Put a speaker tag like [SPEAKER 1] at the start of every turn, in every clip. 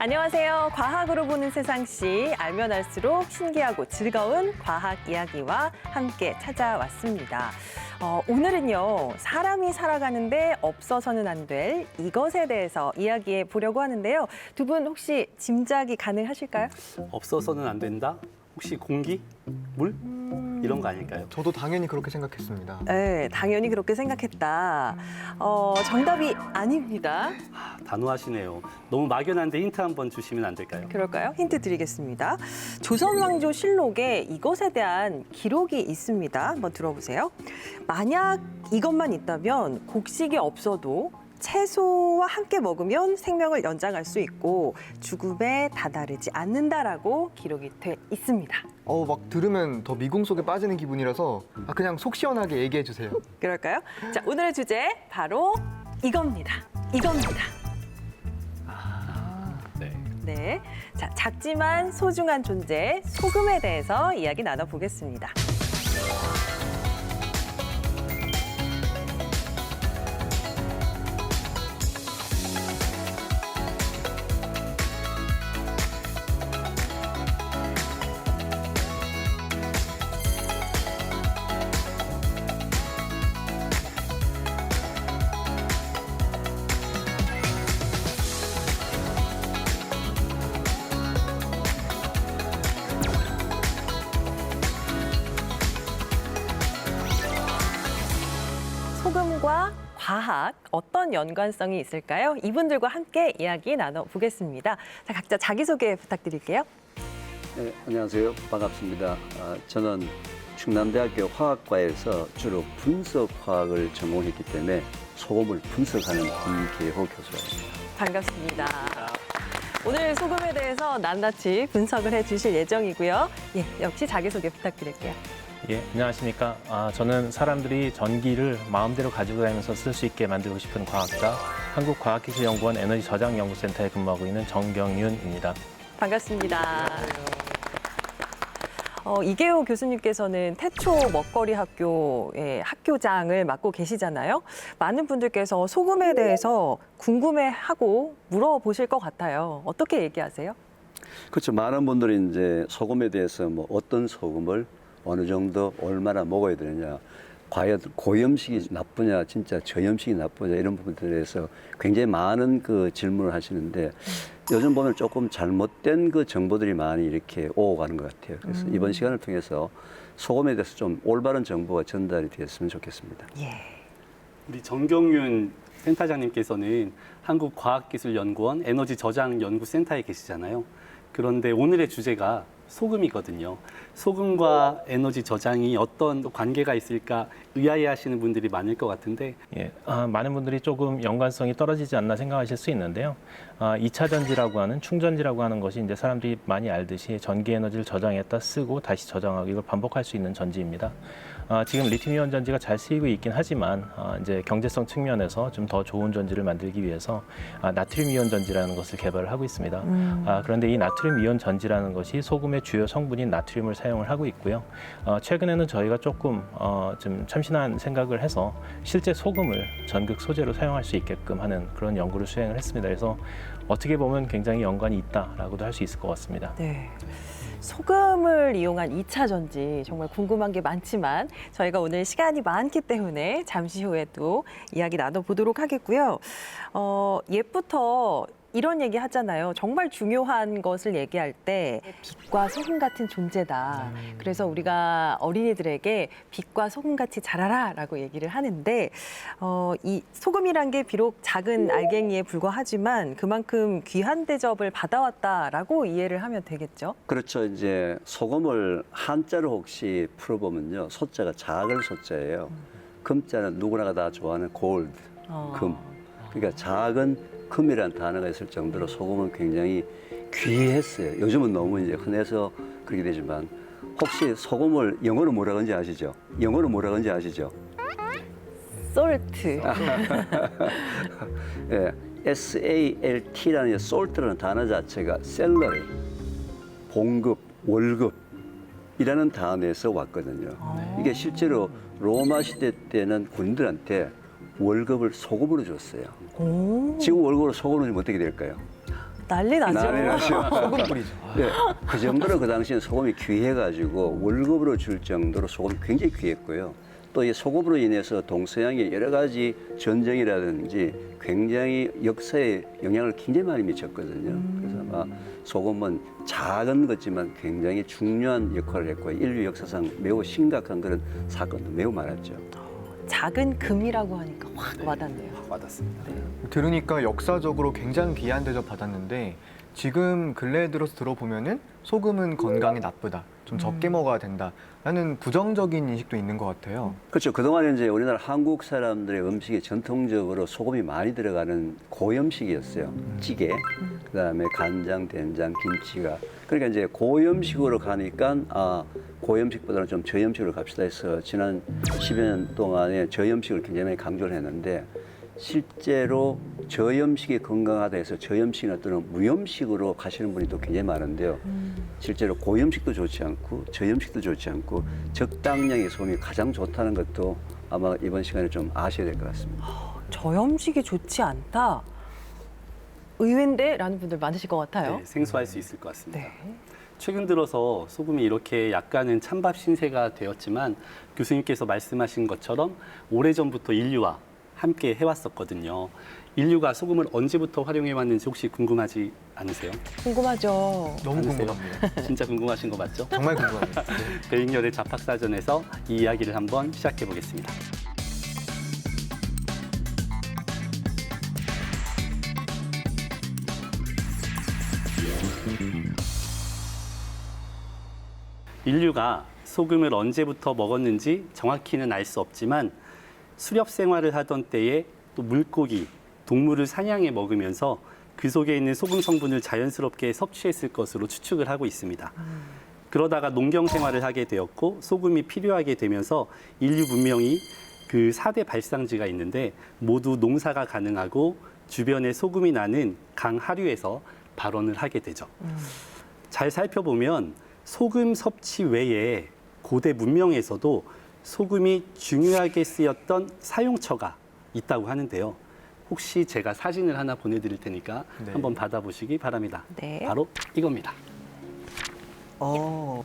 [SPEAKER 1] 안녕하세요. 과학으로 보는 세상시 알면 알수록 신기하고 즐거운 과학 이야기와 함께 찾아왔습니다. 오늘은요, 사람이 살아가는데 없어서는 안 될 이것에 대해서 이야기해 보려고 하는데요. 두 분 혹시 짐작이 가능하실까요?
[SPEAKER 2] 없어서는 안 된다? 혹시 공기? 물? 이런 거 아닐까요?
[SPEAKER 3] 저도 당연히 그렇게 생각했습니다.
[SPEAKER 1] 네, 당연히 그렇게 생각했다. 정답이 아닙니다.
[SPEAKER 2] 단호하시네요. 너무 막연한데 힌트 한번 주시면 안 될까요?
[SPEAKER 1] 그럴까요? 힌트 드리겠습니다. 조선왕조 실록에 이것에 대한 기록이 있습니다. 한번 들어보세요. 만약 이것만 있다면 곡식이 없어도 채소와 함께 먹으면 생명을 연장할 수 있고 죽음에 다다르지 않는다라고 기록이 돼 있습니다.
[SPEAKER 3] 막 들으면 더 미궁 속에 빠지는 기분이라서 그냥 속 시원하게 얘기해 주세요.
[SPEAKER 1] 그럴까요? 자, 오늘의 주제 바로 이겁니다. 이겁니다.
[SPEAKER 2] 네.
[SPEAKER 1] 네, 자, 작지만 소중한 존재 소금에 대해서 이야기 나눠보겠습니다. 소금과 과학 어떤 연관성이 있을까요? 이분들과 함께 이야기 나눠보겠습니다. 자, 각자 자기소개 부탁드릴게요.
[SPEAKER 4] 네, 안녕하세요. 반갑습니다. 저는 충남대학교 화학과에서 주로 분석화학을 전공했기 때문에 소금을 분석하는 김계호 교수입니다.
[SPEAKER 1] 반갑습니다. 오늘 소금에 대해서 낱낱이 분석을 해주실 예정이고요. 예, 역시 자기소개 부탁드릴게요.
[SPEAKER 5] 예, 안녕하십니까. 저는 사람들이 전기를 마음대로 가지고 다니면서 쓸 수 있게 만들고 싶은 과학자, 한국과학기술연구원 에너지저장연구센터에 근무하고 있는 정경윤입니다.
[SPEAKER 1] 반갑습니다. 이계호 교수님께서는 태초 먹거리 학교의 학교장을 맡고 계시잖아요. 많은 분들께서 소금에 대해서 궁금해하고 물어보실 것 같아요. 어떻게 얘기하세요?
[SPEAKER 4] 그렇죠. 많은 분들이 이제 소금에 대해서 뭐 어떤 소금을 어느 정도 얼마나 먹어야 되느냐, 과연 고염식이 나쁘냐, 진짜 저염식이 나쁘냐 이런 부분들에 대해서 굉장히 많은 그 질문을 하시는데 요즘 보면 조금 잘못된 그 정보들이 많이 이렇게 오고 가는 것 같아요. 그래서 이번 시간을 통해서 소금에 대해서 좀 올바른 정보가 전달이 되었으면 좋겠습니다.
[SPEAKER 1] 예.
[SPEAKER 2] 우리 정경윤 센터장님께서는 한국과학기술연구원 에너지저장연구센터에 계시잖아요. 그런데 오늘의 주제가 소금이거든요. 소금과 에너지 저장이 어떤 관계가 있을까 의아해하시는 분들이 많을 것 같은데
[SPEAKER 5] 예, 많은 분들이 조금 연관성이 떨어지지 않나 생각하실 수 있는데요. 2차 전지라고 하는 충전지라고 하는 것이 이제 사람들이 많이 알듯이 전기 에너지를 저장했다 쓰고 다시 저장하고 이걸 반복할 수 있는 전지입니다. 지금 리튬이온 전지가 잘 쓰이고 있긴 하지만 이제 경제성 측면에서 좀 더 좋은 전지를 만들기 위해서 나트륨 이온 전지라는 것을 개발을 하고 있습니다. 그런데 이 나트륨 이온 전지라는 것이 소금의 주요 성분인 나트륨을 사용을 하고 있고요. 최근에는 저희가 조금 좀 참신한 생각을 해서 실제 소금을 전극 소재로 사용할 수 있게끔 하는 그런 연구를 수행을 했습니다. 그래서 어떻게 보면 굉장히 연관이 있다라고도 할 수 있을 것 같습니다.
[SPEAKER 1] 네. 소금을 이용한 2차 전지 정말 궁금한 게 많지만 저희가 오늘 시간이 많기 때문에 잠시 후에 또 이야기 나눠보도록 하겠고요. 옛부터 이런 얘기 하잖아요. 정말 중요한 것을 얘기할 때 빛과 소금 같은 존재다. 그래서 우리가 어린이들에게 빛과 소금같이 자라라라고 얘기를 하는데 이 소금이란 게 비록 작은 알갱이에 불과하지만 그만큼 귀한 대접을 받아왔다라고 이해를 하면 되겠죠.
[SPEAKER 4] 그렇죠. 이제 소금을 한자로 혹시 풀어보면요. 소자가 작은 소자예요. 금자는 누구나가 다 좋아하는 골드, 금. 그러니까 작은 금이라는 단어가 있을 정도로 소금은 굉장히 귀했어요. 요즘은 너무 이제 흔해서 그렇게 되지만 혹시 소금을 영어로 뭐라 그런지 아시죠? 영어로 뭐라 그런지 아시죠?
[SPEAKER 1] 솔트.
[SPEAKER 4] 예, SALT라는 salt라는 단어 자체가 셀러리, 봉급, 월급이라는 단어에서 왔거든요. 이게 실제로 로마 시대 때는 군인들한테 월급을 소금으로 줬어요. 지금 월급으로 소금을 주면 어떻게 될까요?
[SPEAKER 1] 난리 나죠.
[SPEAKER 4] 난리 나죠.
[SPEAKER 3] 소금 뿌리죠.
[SPEAKER 4] 네, 그 정도로 그 당시에 소금이 귀해가지고 월급으로 줄 정도로 소금이 굉장히 귀했고요. 또 이 소금으로 인해서 동서양의 여러 가지 전쟁이라든지 굉장히 역사에 영향을 굉장히 많이 미쳤거든요. 그래서 아마 소금은 작은 것지만 굉장히 중요한 역할을 했고 인류 역사상 매우 심각한 그런 사건도 매우 많았죠.
[SPEAKER 1] 작은 금이라고 하니까 확 와닿네요.
[SPEAKER 2] 와닿습니다.
[SPEAKER 3] 들으니까 역사적으로 굉장히 귀한 대접 받았는데 지금 근래에 들어서 들어보면은 소금은 건강에 나쁘다, 좀 적게 먹어야 된다라는 부정적인 인식도 있는 것 같아요.
[SPEAKER 4] 그렇죠. 그동안 이제 우리나라 한국 사람들의 음식이 전통적으로 소금이 많이 들어가는 고염식이었어요. 찌개, 그다음에 간장, 된장, 김치가. 그러니까 이제 고염식으로 가니까 고염식보다는 좀 저염식으로 갑시다 해서 지난 10여 년 동안에 저염식을 굉장히 많이 강조를 했는데 실제로 저염식이 건강하다 해서 저염식이나 또는 무염식으로 가시는 분이 또 굉장히 많은데요. 실제로 고염식도 좋지 않고 저염식도 좋지 않고 적당량의 소금이 가장 좋다는 것도 아마 이번 시간에 좀 아셔야 될 것 같습니다.
[SPEAKER 1] 저염식이 좋지 않다. 의외인데? 라는 분들 많으실 것 같아요.
[SPEAKER 2] 네, 생소할 수 있을 것 같습니다.
[SPEAKER 1] 네.
[SPEAKER 2] 최근 들어서 소금이 이렇게 약간은 찬밥 신세가 되었지만 교수님께서 말씀하신 것처럼 오래전부터 인류와 함께 해왔었거든요. 인류가 소금을 언제부터 활용해왔는지 혹시 궁금하지 않으세요?
[SPEAKER 1] 궁금하죠.
[SPEAKER 3] 너무
[SPEAKER 2] 않으세요?
[SPEAKER 3] 궁금합니다.
[SPEAKER 2] 진짜 궁금하신 거 맞죠?
[SPEAKER 3] 정말 궁금합니다. 네.
[SPEAKER 2] 배잉열의 잡학사전에서 이 이야기를 한번 시작해 보겠습니다. 인류가 소금을 언제부터 먹었는지 정확히는 알 수 없지만 수렵 생활을 하던 때에 또 물고기, 동물을 사냥해 먹으면서 그 속에 있는 소금 성분을 자연스럽게 섭취했을 것으로 추측을 하고 있습니다. 그러다가 농경 생활을 하게 되었고 소금이 필요하게 되면서 인류 문명이 그 4대 발상지가 있는데 모두 농사가 가능하고 주변에 소금이 나는 강 하류에서 발원을 하게 되죠. 잘 살펴보면 소금 섭취 외에 고대 문명에서도 소금이 중요하게 쓰였던 사용처가 있다고 하는데요. 혹시 제가 사진을 하나 보내드릴 테니까
[SPEAKER 3] 네.
[SPEAKER 2] 한번 받아보시기 바랍니다.
[SPEAKER 1] 네.
[SPEAKER 2] 바로 이겁니다.
[SPEAKER 3] 어.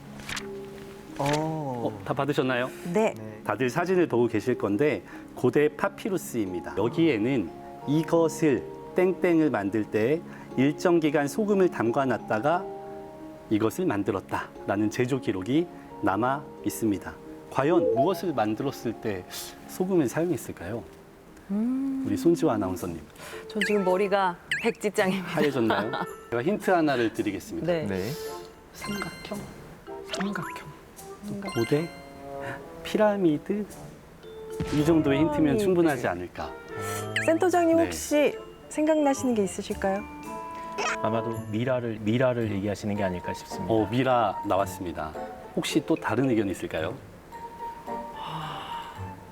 [SPEAKER 2] 다 받으셨나요?
[SPEAKER 1] 네.
[SPEAKER 2] 다들 사진을 보고 계실 건데 고대 파피루스입니다. 여기에는 이것을 땡땡을 만들 때 일정 기간 소금을 담가놨다가 이것을 만들었다라는 제조 기록이 남아 있습니다. 과연 무엇을 만들었을 때 소금을 사용했을까요? 우리 손지화 아나운서님
[SPEAKER 1] 전 지금 머리가 백지장입니다.
[SPEAKER 2] 하얘졌나요? 제가 힌트 하나를 드리겠습니다.
[SPEAKER 1] 네.
[SPEAKER 3] 네.
[SPEAKER 2] 삼각형,
[SPEAKER 3] 삼각형.
[SPEAKER 2] 고대, 피라미드 이 정도의 힌트면
[SPEAKER 1] 피라미드.
[SPEAKER 2] 충분하지 않을까.
[SPEAKER 1] 센터장님
[SPEAKER 2] 네.
[SPEAKER 1] 혹시 생각나시는 게 있으실까요?
[SPEAKER 5] 아마도 미라를 얘기하시는 게 아닐까 싶습니다.
[SPEAKER 2] 미라 나왔습니다. 혹시 또 다른 의견 있을까요?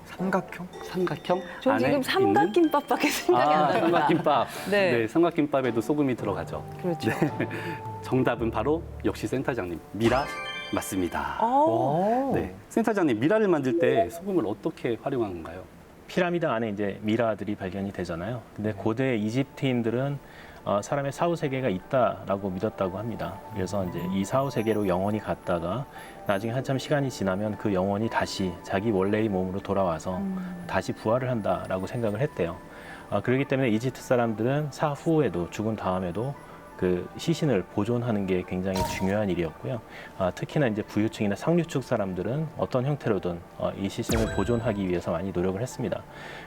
[SPEAKER 3] 삼각형?
[SPEAKER 2] 삼각형?
[SPEAKER 1] 전
[SPEAKER 2] 안에
[SPEAKER 1] 지금
[SPEAKER 2] 있는?
[SPEAKER 1] 삼각김밥밖에 생각이 안 납니다.
[SPEAKER 2] 삼각김밥.
[SPEAKER 1] 네.
[SPEAKER 2] 네, 삼각김밥에도 소금이 들어가죠.
[SPEAKER 1] 그렇죠.
[SPEAKER 2] 정답은 바로 역시 센터장님 미라 맞습니다.
[SPEAKER 1] 어,
[SPEAKER 2] 네, 센터장님 미라를 만들 때 소금을 어떻게 활용한 건가요?
[SPEAKER 5] 피라미드 안에 이제 미라들이 발견이 되잖아요. 근데 고대 이집트인들은 사람의 사후 세계가 있다라고 믿었다고 합니다. 그래서 이제 이 사후 세계로 영혼이 갔다가 나중에 한참 시간이 지나면 그 영혼이 다시 자기 원래의 몸으로 돌아와서 다시 부활을 한다라고 생각을 했대요. 그렇기 때문에 이집트 사람들은 사후에도 죽은 다음에도 그 시신을 보존하는 게 굉장히 중요한 일이었고요. 특히나 이제 부유층이나 상류층 사람들은 어떤 형태로든 이 시신을 보존하기 위해서 많이 노력을 했습니다.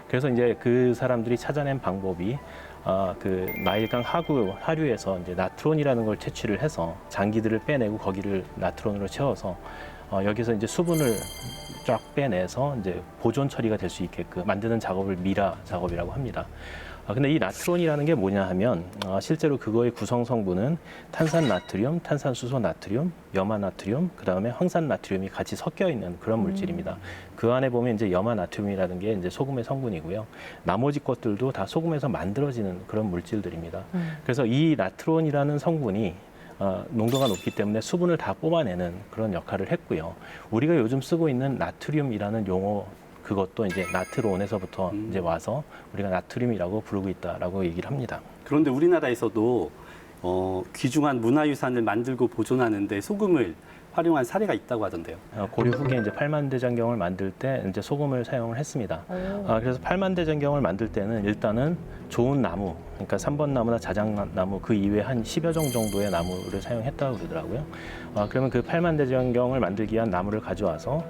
[SPEAKER 5] 그래서 이제 그 사람들이 찾아낸 방법이 그 나일강 하류에서 이제 나트론이라는 걸 채취를 해서 장기들을 빼내고 거기를 나트론으로 채워서 여기서 이제 수분을 쫙 빼내서 이제 보존 처리가 될 수 있게끔 만드는 작업을 미라 작업이라고 합니다. 근데 이 나트론이라는 게 뭐냐 하면 실제로 그거의 구성 성분은 탄산 나트륨, 탄산수소 나트륨, 염화 나트륨, 그다음에 황산 나트륨이 같이 섞여 있는 그런 물질입니다. 그 안에 보면 이제 염화 나트륨이라는 게 이제 소금의 성분이고요. 나머지 것들도 다 소금에서 만들어지는 그런 물질들입니다. 그래서 이 나트론이라는 성분이 농도가 높기 때문에 수분을 다 뽑아내는 그런 역할을 했고요. 우리가 요즘 쓰고 있는 나트륨이라는 용어 그것도 이제 나트론에서부터 이제 와서 우리가 나트륨이라고 부르고 있다라고 얘기를 합니다.
[SPEAKER 2] 그런데 우리나라에서도 귀중한 문화유산을 만들고 보존하는데 소금을 활용한 사례가 있다고 하던데요.
[SPEAKER 5] 고려 후기에 이제 팔만대장경을 만들 때 이제 소금을 사용을 했습니다. 그래서 팔만대장경을 만들 때는 일단은 좋은 나무, 그러니까 3번 나무나 자작나무 그 이외에 한 10여 종 정도의 나무를 사용했다고 그러더라고요. 그러면 그 팔만대장경을 만들기 위한 나무를 가져와서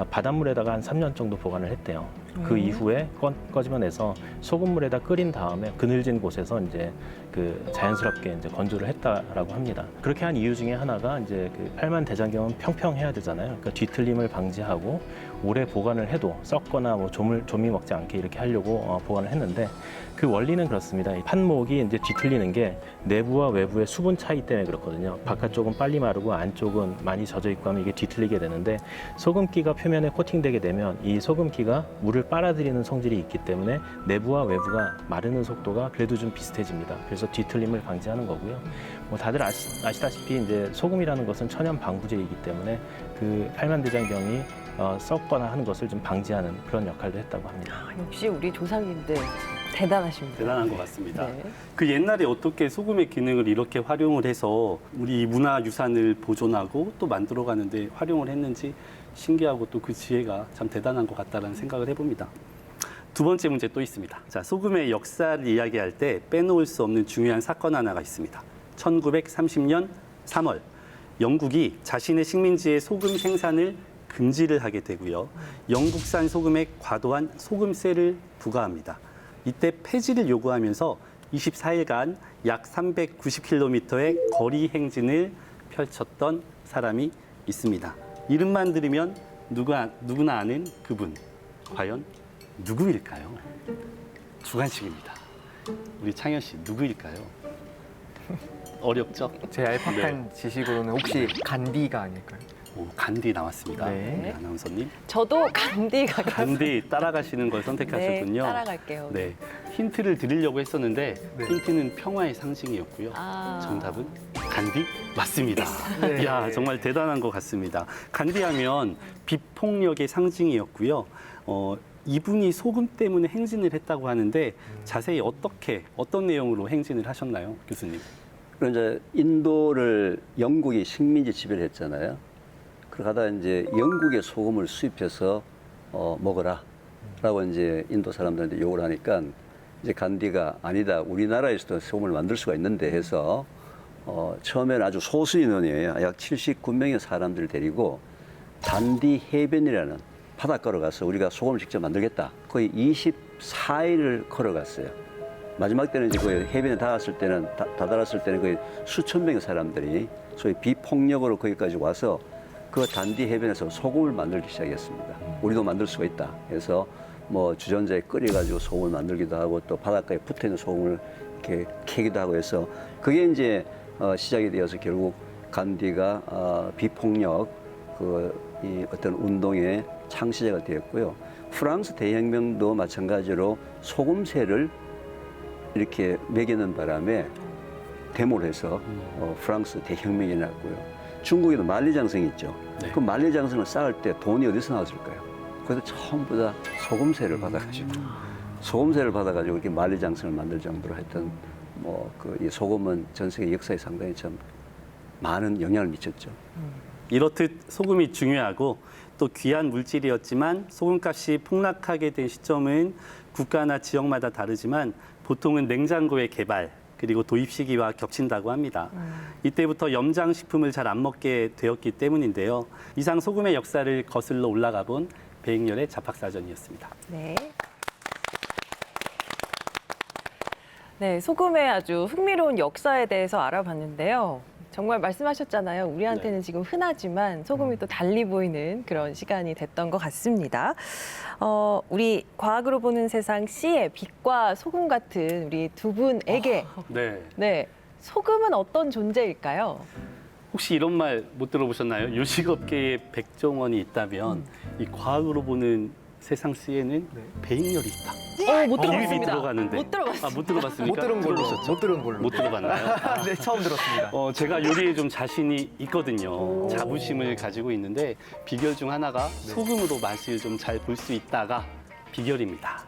[SPEAKER 5] 바닷물에다가 한 3년 정도 보관을 했대요. 그 이후에 꺼집어내서 소금물에다 끓인 다음에 그늘진 곳에서 이제 그 자연스럽게 이제 건조를 했다라고 합니다. 그렇게 한 이유 중에 하나가 이제 그 팔만대장경은 평평해야 되잖아요. 그러니까 뒤틀림을 방지하고 오래 보관을 해도 썩거나 뭐 조미 먹지 않게 이렇게 하려고 보관을 했는데 그 원리는 그렇습니다. 이 판목이 이제 뒤틀리는 게 내부와 외부의 수분 차이 때문에 그렇거든요. 바깥쪽은 빨리 마르고 안쪽은 많이 젖어 있고 하면 이게 뒤틀리게 되는데 소금기가 표면에 코팅되게 되면 이 소금기가 물을 빨아들이는 성질이 있기 때문에 내부와 외부가 마르는 속도가 그래도 좀 비슷해집니다. 그래서 뒤틀림을 방지하는 거고요. 뭐 다들 아시다시피 이제 소금이라는 것은 천연 방부제이기 때문에 그 팔만대장경이 썩거나 하는 것을 좀 방지하는 그런 역할도 했다고 합니다.
[SPEAKER 1] 역시 우리 조상님들 대단하십니다.
[SPEAKER 2] 대단한 것 같습니다.
[SPEAKER 1] 네.
[SPEAKER 2] 그 옛날에 어떻게 소금의 기능을 이렇게 활용을 해서 우리 문화유산을 보존하고 또 만들어가는데 활용을 했는지 신기하고 또 그 지혜가 참 대단한 것 같다는 생각을 해봅니다. 두 번째 문제 또 있습니다. 자, 소금의 역사를 이야기할 때 빼놓을 수 없는 중요한 사건 하나가 있습니다. 1930년 3월 영국이 자신의 식민지의 소금 생산을 금지를 하게 되고요. 영국산 소금에 과도한 소금세를 부과합니다. 이때 폐지를 요구하면서 24일간 약 390km의 거리 행진을 펼쳤던 사람이 있습니다. 이름만 들으면 누구나 아는 그분. 과연 누구일까요? 주관식입니다. 우리 창현 씨 누구일까요? 어렵죠?
[SPEAKER 3] 제 얄팍한 지식으로는 혹시 간디가 아닐까요?
[SPEAKER 2] 오, 간디 나왔습니다.
[SPEAKER 3] 네.
[SPEAKER 2] 우리 아나운서님.
[SPEAKER 1] 저도 간디가
[SPEAKER 2] 간디 따라가시는 걸 선택하셨군요.
[SPEAKER 1] 네, 따라갈게요.
[SPEAKER 2] 네, 힌트를 드리려고 했었는데
[SPEAKER 3] 네.
[SPEAKER 2] 힌트는 평화의 상징이었고요.
[SPEAKER 1] 아.
[SPEAKER 2] 정답은 간디 맞습니다.
[SPEAKER 3] 네.
[SPEAKER 2] 이야, 정말 대단한 것 같습니다. 간디하면 비폭력의 상징이었고요. 이분이 소금 때문에 행진을 했다고 하는데 자세히 어떤 내용으로 행진을 하셨나요, 교수님?
[SPEAKER 4] 그럼 이제 인도를 영국이 식민지 지배를 했잖아요. 그러다가 이제 영국의 소금을 수입해서 먹어라라고 이제 인도 사람들한테 요구를 하니까 이제 간디가 아니다, 우리나라에서도 소금을 만들 수가 있는데 해서 처음에는 아주 소수 인원이에요. 약 79명의 사람들을 데리고 단디 해변이라는 바닷가로 가서 우리가 소금을 직접 만들겠다. 거의 24일을 걸어갔어요. 마지막 때는 이제 그 해변에 닿았을 때는 다다랐을 때는 거의 수천 명의 사람들이 소위 비폭력으로 거기까지 와서 그 단디 해변에서 소금을 만들기 시작했습니다. 우리도 만들 수가 있다. 그래서 뭐 주전자에 끓여가지고 소금을 만들기도 하고 또 바닷가에 붙어 있는 소금을 이렇게 캐기도 하고 해서 그게 이제 시작이 되어서 결국 간디가 비폭력 이 어떤 운동의 창시자가 되었고요. 프랑스 대혁명도 마찬가지로 소금세를 이렇게 매기는 바람에 데모를 해서 프랑스 대혁명이 났고요. 중국에도 만리장성이 있죠.
[SPEAKER 2] 네.
[SPEAKER 4] 그 만리장성을 쌓을 때 돈이 어디서 나왔을까요? 그래서 전부 다 소금세를 받아가지고 이렇게 만리장성을 만들 정도로 했던 이 소금은 전 세계 역사에 상당히 참 많은 영향을 미쳤죠.
[SPEAKER 2] 이렇듯 소금이 중요하고 또 귀한 물질이었지만 소금값이 폭락하게 된 시점은 국가나 지역마다 다르지만 보통은 냉장고의 개발 그리고 도입 시기와 겹친다고 합니다. 이때부터 염장식품을 잘 안 먹게 되었기 때문인데요. 이상 소금의 역사를 거슬러 올라가 본 배익렬의 잡학사전이었습니다.
[SPEAKER 1] 네. 네, 소금의 아주 흥미로운 역사에 대해서 알아봤는데요. 정말 말씀하셨잖아요. 우리한테는 지금 흔하지만 소금이 또 달리 보이는 그런 시간이 됐던 것 같습니다. 우리 과학으로 보는 세상 C의 빛과 소금 같은 우리 두 분에게 네, 소금은 어떤 존재일까요?
[SPEAKER 2] 혹시 이런 말 못 들어보셨나요? 요식업계에 백종원이 있다면 이 과학으로 보는 세상 C에는 배익렬이 있다.
[SPEAKER 1] 못
[SPEAKER 2] 이름이
[SPEAKER 1] 들어봤습니다.
[SPEAKER 2] 들어가는데.
[SPEAKER 1] 못 들어봤습니다.
[SPEAKER 2] 못 들어봤습니까?
[SPEAKER 3] 못 들은 걸로.
[SPEAKER 2] 들어보셨죠?
[SPEAKER 3] 못 들은 걸로.
[SPEAKER 2] 못 들어봤나요?
[SPEAKER 3] 네, 처음 들었습니다.
[SPEAKER 2] 제가 요리에 좀 자신이 있거든요. 자부심을 가지고 있는데 비결 중 하나가 소금으로 맛을 좀 잘 볼 수 있다가 비결입니다.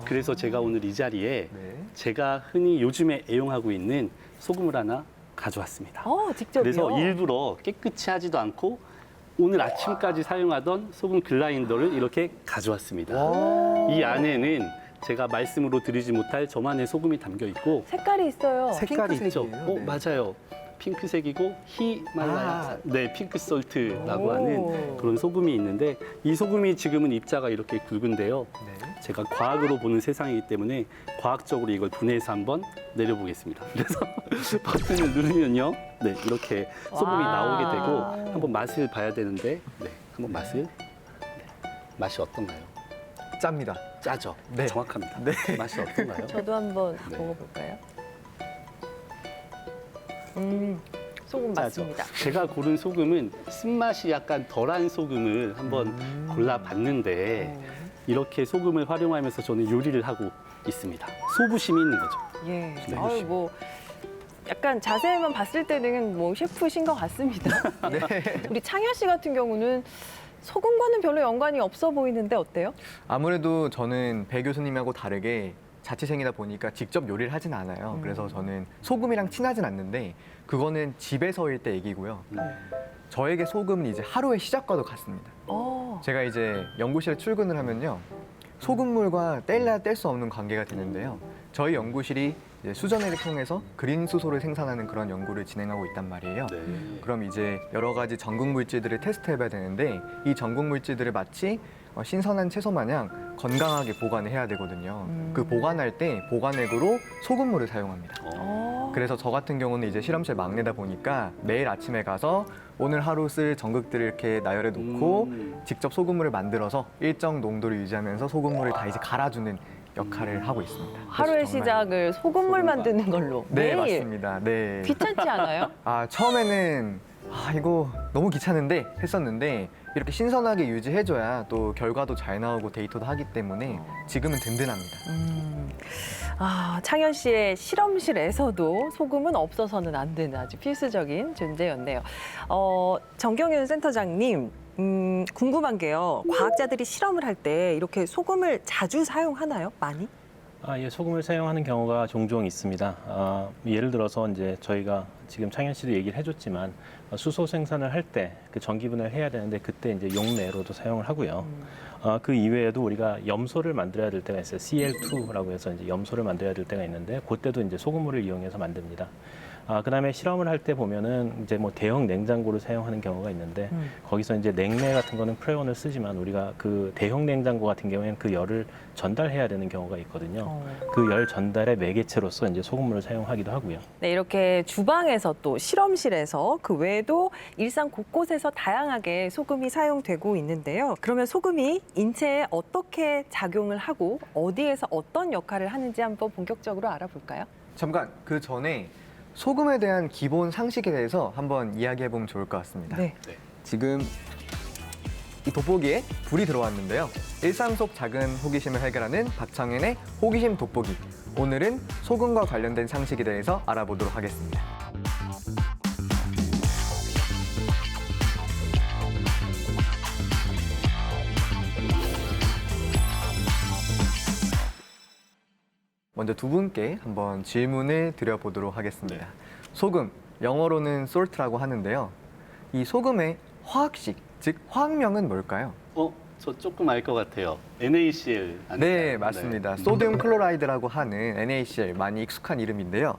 [SPEAKER 2] 그래서 제가 오늘 이 자리에
[SPEAKER 3] 네.
[SPEAKER 2] 제가 흔히 요즘에 애용하고 있는 소금을 하나 가져왔습니다.
[SPEAKER 1] 직접요?
[SPEAKER 2] 그래서 일부러 깨끗이 하지도 않고 오늘 아침까지 사용하던 소금 글라인더를 이렇게 가져왔습니다. 이 안에는 제가 말씀으로 드리지 못할 저만의 소금이 담겨 있고
[SPEAKER 1] 색깔이 있어요.
[SPEAKER 2] 색깔이 있죠.
[SPEAKER 3] 핑크색이에요. 네.
[SPEAKER 2] 맞아요. 핑크색이고 히말라야 네 핑크 솔트라고
[SPEAKER 1] 오.
[SPEAKER 2] 하는 그런 소금이 있는데 이 소금이 지금은 입자가 이렇게 굵은데요.
[SPEAKER 3] 네.
[SPEAKER 2] 제가 과학으로 보는 세상이기 때문에 과학적으로 이걸 분해해서 한번 내려보겠습니다. 그래서 버튼을 누르면요, 네 이렇게 소금이
[SPEAKER 1] 와.
[SPEAKER 2] 나오게 되고 한번 맛을 봐야 되는데, 네 한번 맛을 네, 맛이 어떤가요?
[SPEAKER 3] 짭니다.
[SPEAKER 2] 짜죠.
[SPEAKER 3] 네.
[SPEAKER 2] 정확합니다.
[SPEAKER 3] 네.
[SPEAKER 2] 맛이 어떤가요?
[SPEAKER 1] 저도 한번
[SPEAKER 2] 네.
[SPEAKER 1] 먹어볼까요? 소금
[SPEAKER 2] 짜죠.
[SPEAKER 1] 맞습니다.
[SPEAKER 2] 제가 고른 소금은 쓴맛이 약간 덜한 소금을 한번 골라봤는데 이렇게 소금을 활용하면서 저는 요리를 하고 있습니다. 소부심이 있는 거죠.
[SPEAKER 1] 예.
[SPEAKER 2] 네.
[SPEAKER 1] 아유, 뭐 약간 자세히만 봤을 때는 뭐 셰프신 것 같습니다.
[SPEAKER 3] 네.
[SPEAKER 1] 우리 창현 씨 같은 경우는 소금과는 별로 연관이 없어 보이는데 어때요?
[SPEAKER 3] 아무래도 저는 배 교수님하고 다르게 자취생이다 보니까 직접 요리를 하진 않아요. 그래서 저는 소금이랑 친하진 않는데 그거는 집에서일 때 얘기고요. 저에게 소금은 이제 하루의 시작과도 같습니다. 제가 이제 연구실에 출근을 하면요. 소금물과 뗄래야 뗄 수 없는 관계가 되는데요. 저희 연구실이 이제 수전해를 통해서 그린 수소를 생산하는 그런 연구를 진행하고 있단 말이에요.
[SPEAKER 2] 네.
[SPEAKER 3] 그럼 이제 여러 가지 전국 물질들을 테스트해봐야 되는데 이 전국 물질들을 마치 신선한 채소 마냥 건강하게 보관을 해야 되거든요. 그 보관할 때 보관액으로 소금물을 사용합니다. 그래서 저 같은 경우는 이제 실험실 막내다 보니까 매일 아침에 가서 오늘 하루 쓸 전극들을 이렇게 나열해 놓고 직접 소금물을 만들어서 일정 농도를 유지하면서 소금물을 다 이제 갈아주는 역할을 하고 있습니다.
[SPEAKER 1] 하루의
[SPEAKER 3] 그래서 정말-
[SPEAKER 1] 시작을 소금물 만드는 걸로
[SPEAKER 3] 네,
[SPEAKER 1] 매일
[SPEAKER 3] 맞습니다. 네.
[SPEAKER 1] 귀찮지 않아요?
[SPEAKER 3] 처음에는 이거 너무 귀찮은데 했었는데 이렇게 신선하게 유지해줘야 또 결과도 잘 나오고 데이터도 하기 때문에 지금은 든든합니다.
[SPEAKER 1] 창현 씨의 실험실에서도 소금은 없어서는 안 되는 아주 필수적인 존재였네요. 정경윤 센터장님, 궁금한 게요. 과학자들이 실험을 할 때 이렇게 소금을 자주 사용하나요? 많이?
[SPEAKER 5] 예, 소금을 사용하는 경우가 종종 있습니다. 예를 들어서 이제 저희가 지금 창현 씨도 얘기를 해줬지만 수소 생산을 할 때 그 전기분해를 해야 되는데 그때 이제 용매로도 사용을 하고요. 그 이외에도 우리가 염소를 만들어야 될 때가 있어요. CL2라고 해서 이제 염소를 만들어야 될 때가 있는데 그때도 이제 소금물을 이용해서 만듭니다. 그다음에 실험을 할 때 보면은 이제 뭐 대형 냉장고를 사용하는 경우가 있는데 거기서 이제 냉매 같은 거는 프레온을 쓰지만 우리가 그 대형 냉장고 같은 경우에는 그 열을 전달해야 되는 경우가 있거든요. 그 열 전달의 매개체로서 이제 소금물을 사용하기도 하고요.
[SPEAKER 1] 네, 이렇게 주방에서 또 실험실에서 그 외에도 일상 곳곳에서 다양하게 소금이 사용되고 있는데요. 그러면 소금이 인체에 어떻게 작용을 하고 어디에서 어떤 역할을 하는지 한번 본격적으로 알아볼까요?
[SPEAKER 3] 잠깐 그 전에 소금에 대한 기본 상식에 대해서 한번 이야기해보면 좋을 것 같습니다.
[SPEAKER 1] 네.
[SPEAKER 3] 지금 이 돋보기에 불이 들어왔는데요. 일상 속 작은 호기심을 해결하는 박창현의 호기심 돋보기. 오늘은 소금과 관련된 상식에 대해서 알아보도록 하겠습니다. 먼저 두 분께 한번 질문을 드려보도록 하겠습니다. 소금, 영어로는 salt라고 하는데요. 이 소금의 화학식, 즉 화학명은 뭘까요?
[SPEAKER 2] 저 조금 알 것 같아요. NaCl. 아닐까요?
[SPEAKER 3] 네, 맞습니다. 소듐 클로라이드라고 하는 NaCl, 많이 익숙한 이름인데요.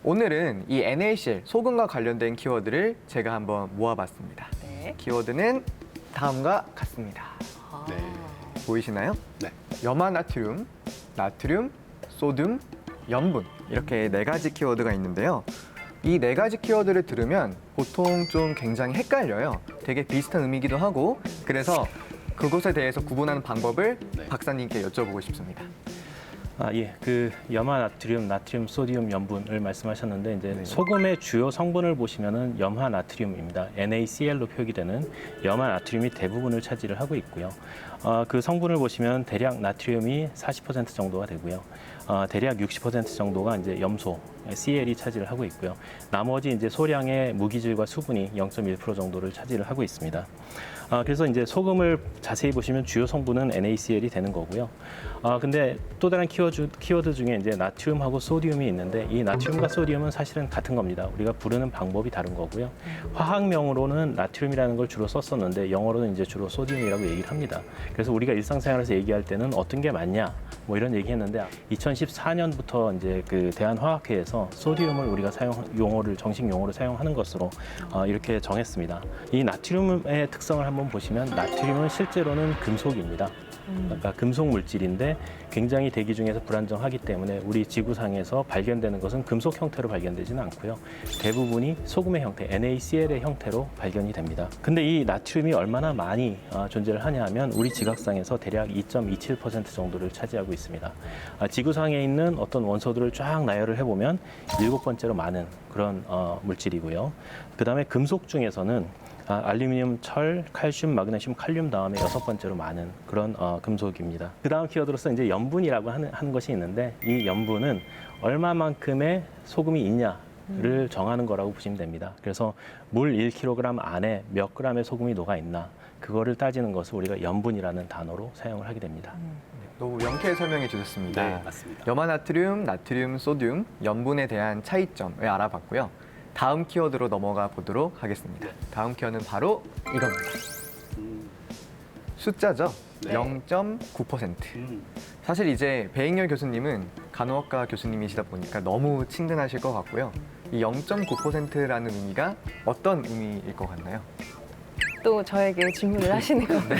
[SPEAKER 3] 오늘은 이 NaCl, 소금과 관련된 키워드를 제가 한번 모아봤습니다.
[SPEAKER 1] 네.
[SPEAKER 3] 키워드는 다음과 같습니다.
[SPEAKER 2] 네.
[SPEAKER 3] 보이시나요?
[SPEAKER 2] 네.
[SPEAKER 3] 염화나트륨, 나트륨, 소듐, 염분 이렇게 네 가지 키워드가 있는데요. 이 네 가지 키워드를 들으면 보통 좀 굉장히 헷갈려요. 되게 비슷한 의미이기도 하고 그래서 그것에 대해서 구분하는 방법을
[SPEAKER 2] 네.
[SPEAKER 3] 박사님께 여쭤보고 싶습니다.
[SPEAKER 5] 예, 그 염화 나트륨, 나트륨, 소디움, 염분을 말씀하셨는데 이제
[SPEAKER 3] 네.
[SPEAKER 5] 소금의 주요 성분을 보시면은 염화 나트륨입니다. NaCl로 표기되는 염화 나트륨이 대부분을 차지를 하고 있고요. 그 성분을 보시면 대략 나트륨이 40% 정도가 되고요. 대략 60% 정도가 이제 염소, CL이 차지를 하고 있고요. 나머지 이제 소량의 무기질과 수분이 0.1% 정도를 차지를 하고 있습니다. 그래서 이제 소금을 자세히 보시면 주요 성분은 NaCl이 되는 거고요. 근데 또 다른 키워드 중에 이제 나트륨하고 소디움이 있는데 이 나트륨과 소디움은 사실은 같은 겁니다. 우리가 부르는 방법이 다른 거고요. 화학명으로는 나트륨이라는 걸 주로 썼었는데 영어로는 이제 주로 소디움이라고 얘기를 합니다. 그래서 우리가 일상생활에서 얘기할 때는 어떤 게 맞냐 뭐 이런 얘기했는데 2014년부터 이제 그 대한화학회에서 소디움을 우리가 정식 용어로 사용하는 것으로 이렇게 정했습니다. 이 나트륨의 특성을 한번 보시면 나트륨은 실제로는 금속입니다. 그러니까 금속 물질인데 굉장히 대기 중에서 불안정하기 때문에 우리 지구상에서 발견되는 것은 금속 형태로 발견되지는 않고요. 대부분이 소금의 형태, NaCl의 형태로 발견이 됩니다. 근데 이 나트륨이 얼마나 많이 존재를 하냐 하면 우리 지각상에서 대략 2.27% 정도를 차지하고 있습니다. 지구상에 있는 어떤 원소들을 쫙 나열을 해보면 7번째로 많은 그런 물질이고요. 그 다음에 금속 중에서는 알루미늄, 철, 칼슘, 마그네슘, 칼륨 다음에 6번째로 많은 그런 금속입니다. 그 다음 키워드로서 이제 염분이라고 하는 것이 있는데 이 염분은 얼마만큼의 소금이 있냐를 정하는 거라고 보시면 됩니다. 그래서 물 1kg 안에 몇 g의 소금이 녹아 있나 그거를 따지는 것을 우리가 염분이라는 단어로 사용을 하게 됩니다.
[SPEAKER 3] 너무 명쾌히 설명해 주셨습니다.
[SPEAKER 2] 네, 맞습니다.
[SPEAKER 3] 염화나트륨, 나트륨, 소듐, 염분에 대한 차이점을 알아봤고요. 다음 키워드로 넘어가 보도록 하겠습니다. 다음 키워드는 바로 이겁니다. 숫자죠.
[SPEAKER 2] 네.
[SPEAKER 3] 0.9%.
[SPEAKER 2] 음.
[SPEAKER 3] 사실 이제 배익렬 교수님은 간호학과 교수님이시다 보니까 너무 친근하실 것 같고요. 이 0.9%라는 의미가 어떤 의미일 것 같나요?
[SPEAKER 1] 또 저에게 질문을 하시는 건데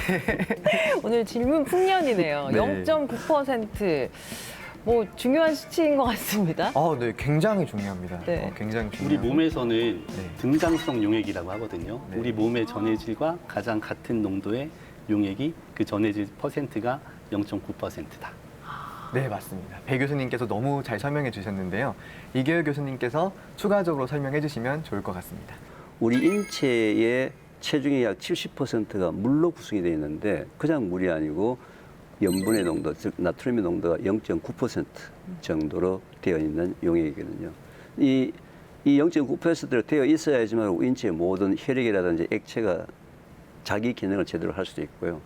[SPEAKER 1] 오늘 질문 풍년이네요.
[SPEAKER 3] 네.
[SPEAKER 1] 0.9%. 뭐 중요한 수치인 것 같습니다.
[SPEAKER 3] 네, 굉장히 중요합니다.
[SPEAKER 1] 네.
[SPEAKER 3] 굉장히 중요하고.
[SPEAKER 2] 우리 몸에서는
[SPEAKER 3] 네.
[SPEAKER 2] 등장성 용액이라고 하거든요.
[SPEAKER 3] 네.
[SPEAKER 2] 우리 몸의 전해질과 가장 같은 농도의 용액이 그 전해질 퍼센트가 0.9%다.
[SPEAKER 3] 네, 맞습니다. 배 교수님께서 너무 잘 설명해 주셨는데요. 이계열 교수님께서 추가적으로 설명해 주시면 좋을 것 같습니다.
[SPEAKER 4] 우리 인체의 체중의 약 70%가 물로 구성이 되어 있는데 그냥 물이 아니고 염분의 농도, 즉 나트륨의 농도가 0.9% 정도로 되어 있는 용액이거든요. 이 0.9%로 되어 있어야지만 우리 인체의 모든 혈액이라든지 액체가 자기 기능을 제대로 할 수도 있고요.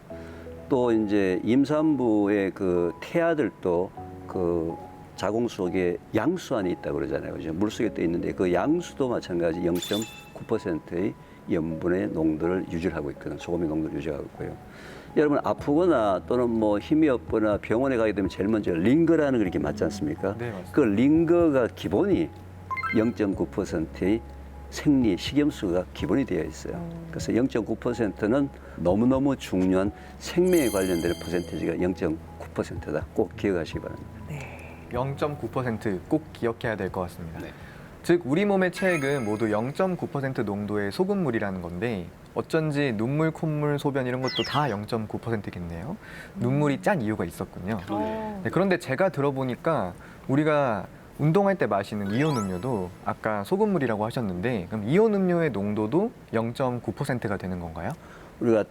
[SPEAKER 4] 또 이제 임산부의 그 태아들도 그 자궁 속에 양수 안에 있다고 그러잖아요. 그죠? 물 속에 떠 있는데 그 양수도 마찬가지 0.9%의 염분의 농도를 유지하고 있거든요. 소금의 농도를 유지하고 있고요. 여러분 아프거나 또는 뭐 힘이 없거나 병원에 가게 되면 제일 먼저 링거라는 거 이렇게 맞지 않습니까?
[SPEAKER 3] 네, 맞습니다.
[SPEAKER 4] 그 링거가 기본이 0.9%의 생리 식염수가 기본이 되어 있어요. 그래서 0.9%는 너무너무 중요한 생명에 관련된 퍼센티지가 0.9%다. 꼭 기억하시기 바랍니다.
[SPEAKER 3] 0.9% 꼭 기억해야 될 것 같습니다.
[SPEAKER 2] 네.
[SPEAKER 3] 즉 우리 몸의 체액은 모두 0.9% 농도의 소금물이라는 건데 어쩐지 눈물, 콧물, 소변 이런 것도 다 0.9%겠네요. 눈물이 짠 이유가 있었군요. 네, 그런데 제가 들어보니까 우리가 운동할 때 마시는 이온 음료도 아까 소금물이라고 하셨는데 그럼 이온 음료의 농도도 0.9%가 되는 건가요?
[SPEAKER 4] 우리가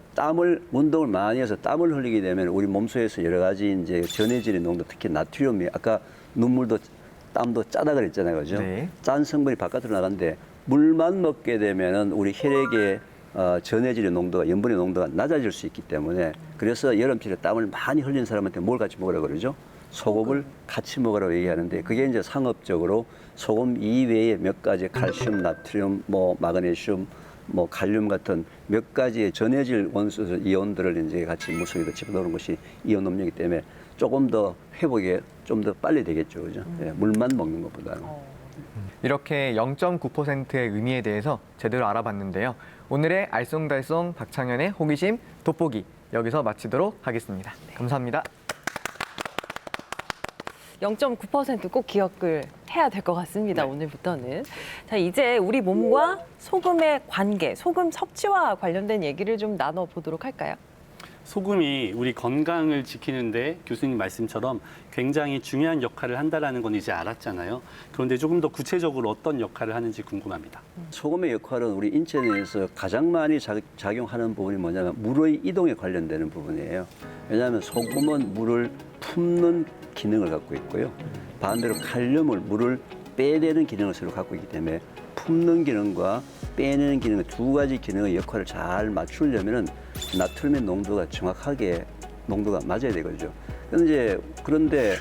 [SPEAKER 4] 운동을 많이 해서 땀을 흘리게 되면 우리 몸속에서 여러 가지 이제 전해질의 농도, 특히 나트륨이 아까 눈물도 땀도 짜다 그랬잖아요. 그죠?
[SPEAKER 3] 네.
[SPEAKER 4] 짠 성분이 바깥으로 나가는데 물만 먹게 되면은 우리 혈액의 전해질의 농도가, 염분의 농도가 낮아질 수 있기 때문에 그래서 여름철에 땀을 많이 흘리는 사람한테 뭘 같이 먹으라고 그러죠? 소금을 같이 먹으라고 얘기하는데 그게 이제 상업적으로 소금 이외에 몇 가지 칼슘, 나트륨, 뭐 마그네슘, 뭐 칼륨 같은 몇 가지의 전해질 원소 이온들을 이제 같이 물 속에 집어넣는 것이 이온 음료이기 때문에 조금 더 회복이 좀 더 빨리 되겠죠, 그죠? 예, 물만 먹는 것보다는.
[SPEAKER 3] 이렇게 0.9%의 의미에 대해서 제대로 알아봤는데요. 오늘의 알쏭달쏭 박창현의 호기심 돋보기 여기서 마치도록 하겠습니다. 감사합니다.
[SPEAKER 1] 0.9% 꼭 기억을 해야 될 것 같습니다. 오늘부터는. 자, 이제 우리 몸과 소금의 관계, 소금 섭취와 관련된 얘기를 좀 나눠보도록 할까요?
[SPEAKER 2] 소금이 우리 건강을 지키는데 교수님 말씀처럼 굉장히 중요한 역할을 한다는 건 이제 알았잖아요. 그런데 조금 더 구체적으로 어떤 역할을 하는지 궁금합니다.
[SPEAKER 4] 소금의 역할은 우리 인체 내에서 가장 많이 작용하는 부분이 뭐냐면 물의 이동에 관련되는 부분이에요. 왜냐하면 소금은 물을 품는 기능을 갖고 있고요. 반대로 칼륨을 물을 빼내는 기능을 서로 갖고 있기 때문에 품는 기능과 빼내는 기능 두 가지 기능의 역할을 잘 맞추려면은 나트륨의 농도가 정확하게 농도가 맞아야 되거든요. 그런데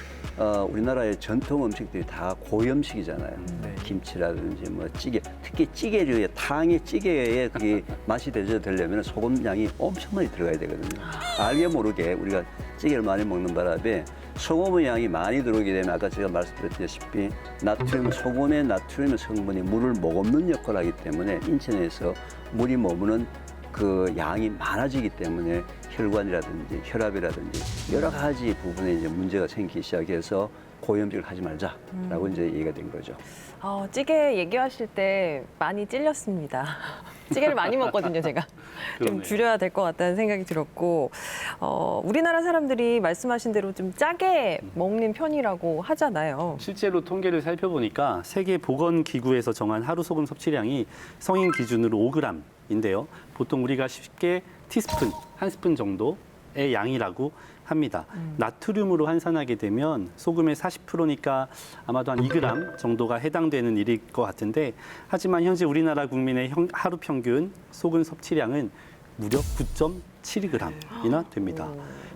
[SPEAKER 4] 우리나라의 전통 음식들이 다 고염식이잖아요.
[SPEAKER 3] 네.
[SPEAKER 4] 김치라든지 뭐 찌개, 특히 찌개류의 탕의 찌개에 그게 맛이 되려면 소금 양이 엄청 많이 들어가야 되거든요. 알게 모르게 우리가 찌개를 많이 먹는 바람에 소금의 양이 많이 들어오게 되면 아까 제가 말씀드렸다시피 소금의 나트륨의 성분이 물을 머금는 역할을 하기 때문에 인체 내에서 물이 머무는 그 양이 많아지기 때문에 혈관이라든지 혈압이라든지 여러 가지 부분에 이제 문제가 생기기 시작해서 고염식을 하지 말자라고 이제 얘기가 된 거죠.
[SPEAKER 1] 찌개 얘기하실 때 많이 찔렸습니다. 찌개를 많이 먹거든요, 제가. 좀
[SPEAKER 2] 그러네요.
[SPEAKER 1] 줄여야 될 것 같다는 생각이 들었고, 우리나라 사람들이 말씀하신 대로 좀 짜게 먹는 편이라고 하잖아요.
[SPEAKER 2] 실제로 통계를 살펴보니까 세계보건기구에서 정한 하루 소금 섭취량이 성인 기준으로 5g인데요. 보통 우리가 쉽게 티스푼, 한 스푼 정도의 양이라고 합니다. 나트륨으로 환산하게 되면 소금의 40%니까 아마도 한 2g 정도가 해당되는 일일 것 같은데, 하지만 현재 우리나라 국민의 하루 평균 소금 섭취량은 무려 9.72g이나 됩니다.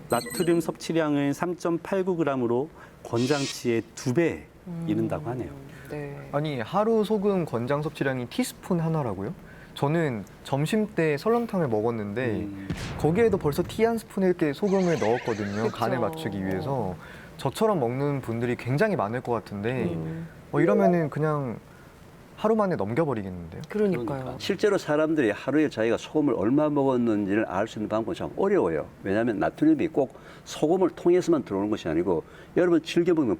[SPEAKER 2] 나트륨 섭취량은 3.89g으로 권장치의 2배 이른다고 하네요.
[SPEAKER 1] 네.
[SPEAKER 3] 아니 하루 소금 권장 섭취량이 티스푼 하나라고요? 저는 점심 때 설렁탕을 먹었는데 거기에도 벌써 티 한 스푼 이렇게 소금을 넣었거든요.
[SPEAKER 1] 그쵸.
[SPEAKER 3] 간을 맞추기 위해서. 저처럼 먹는 분들이 굉장히 많을 것 같은데 이러면은 그냥 하루 만에 넘겨버리겠는데요.
[SPEAKER 1] 그러니까요.
[SPEAKER 4] 실제로 사람들이 하루에 자기가 소금을 얼마 먹었는지를 알 수 있는 방법은 참 어려워요. 왜냐하면 나트륨이 꼭 소금을 통해서만 들어오는 것이 아니고 여러분 즐겨 먹는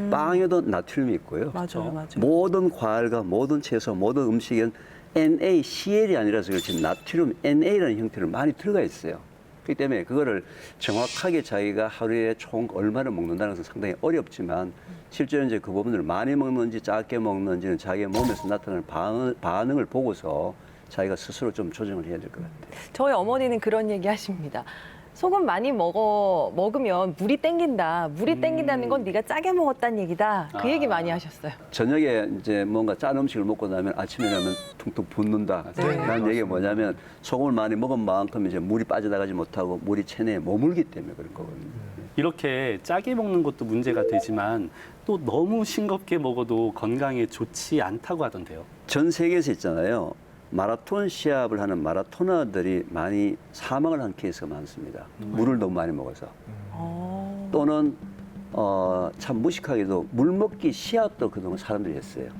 [SPEAKER 4] 빵에도 나트륨이 있고요.
[SPEAKER 1] 맞아요, 맞아요.
[SPEAKER 4] 모든 과일과 모든 채소, 모든 음식엔 NaCl이 아니라서 그렇지 나트륨 Na라는 형태로 많이 들어가 있어요. 그렇기 때문에 그거를 정확하게 자기가 하루에 총 얼마를 먹는다는 것은 상당히 어렵지만 실제로 이제 그 부분을 많이 먹는지 작게 먹는지는 자기 몸에서 나타나는 반응을 보고서 자기가 스스로 좀 조정을 해야 될 것 같아요.
[SPEAKER 1] 저희 어머니는 그런 얘기 하십니다. 소금 많이 먹으면 물이 땡긴다. 물이 땡긴다는 건 네가 짜게 먹었다는 얘기다. 그 얘기 많이 하셨어요.
[SPEAKER 4] 저녁에 이제 뭔가 짠 음식을 먹고 나면 아침에 가면 퉁퉁 붓는다.
[SPEAKER 1] 네.
[SPEAKER 4] 라는 얘기가 뭐냐면 소금을 많이 먹은 만큼 이제 물이 빠져나가지 못하고 물이 체내에 머물기 때문에 그런 거거든요.
[SPEAKER 2] 이렇게 짜게 먹는 것도 문제가 되지만 또 너무 싱겁게 먹어도 건강에 좋지 않다고 하던데요.
[SPEAKER 4] 전 세계에서 있잖아요. 마라톤 시합을 하는 마라토너들이 많이 사망을 한 케이스가 많습니다. 물을 너무 많이 먹어서. 또는 참 무식하게도 물 먹기 시합도 그동안 사람들이 했어요.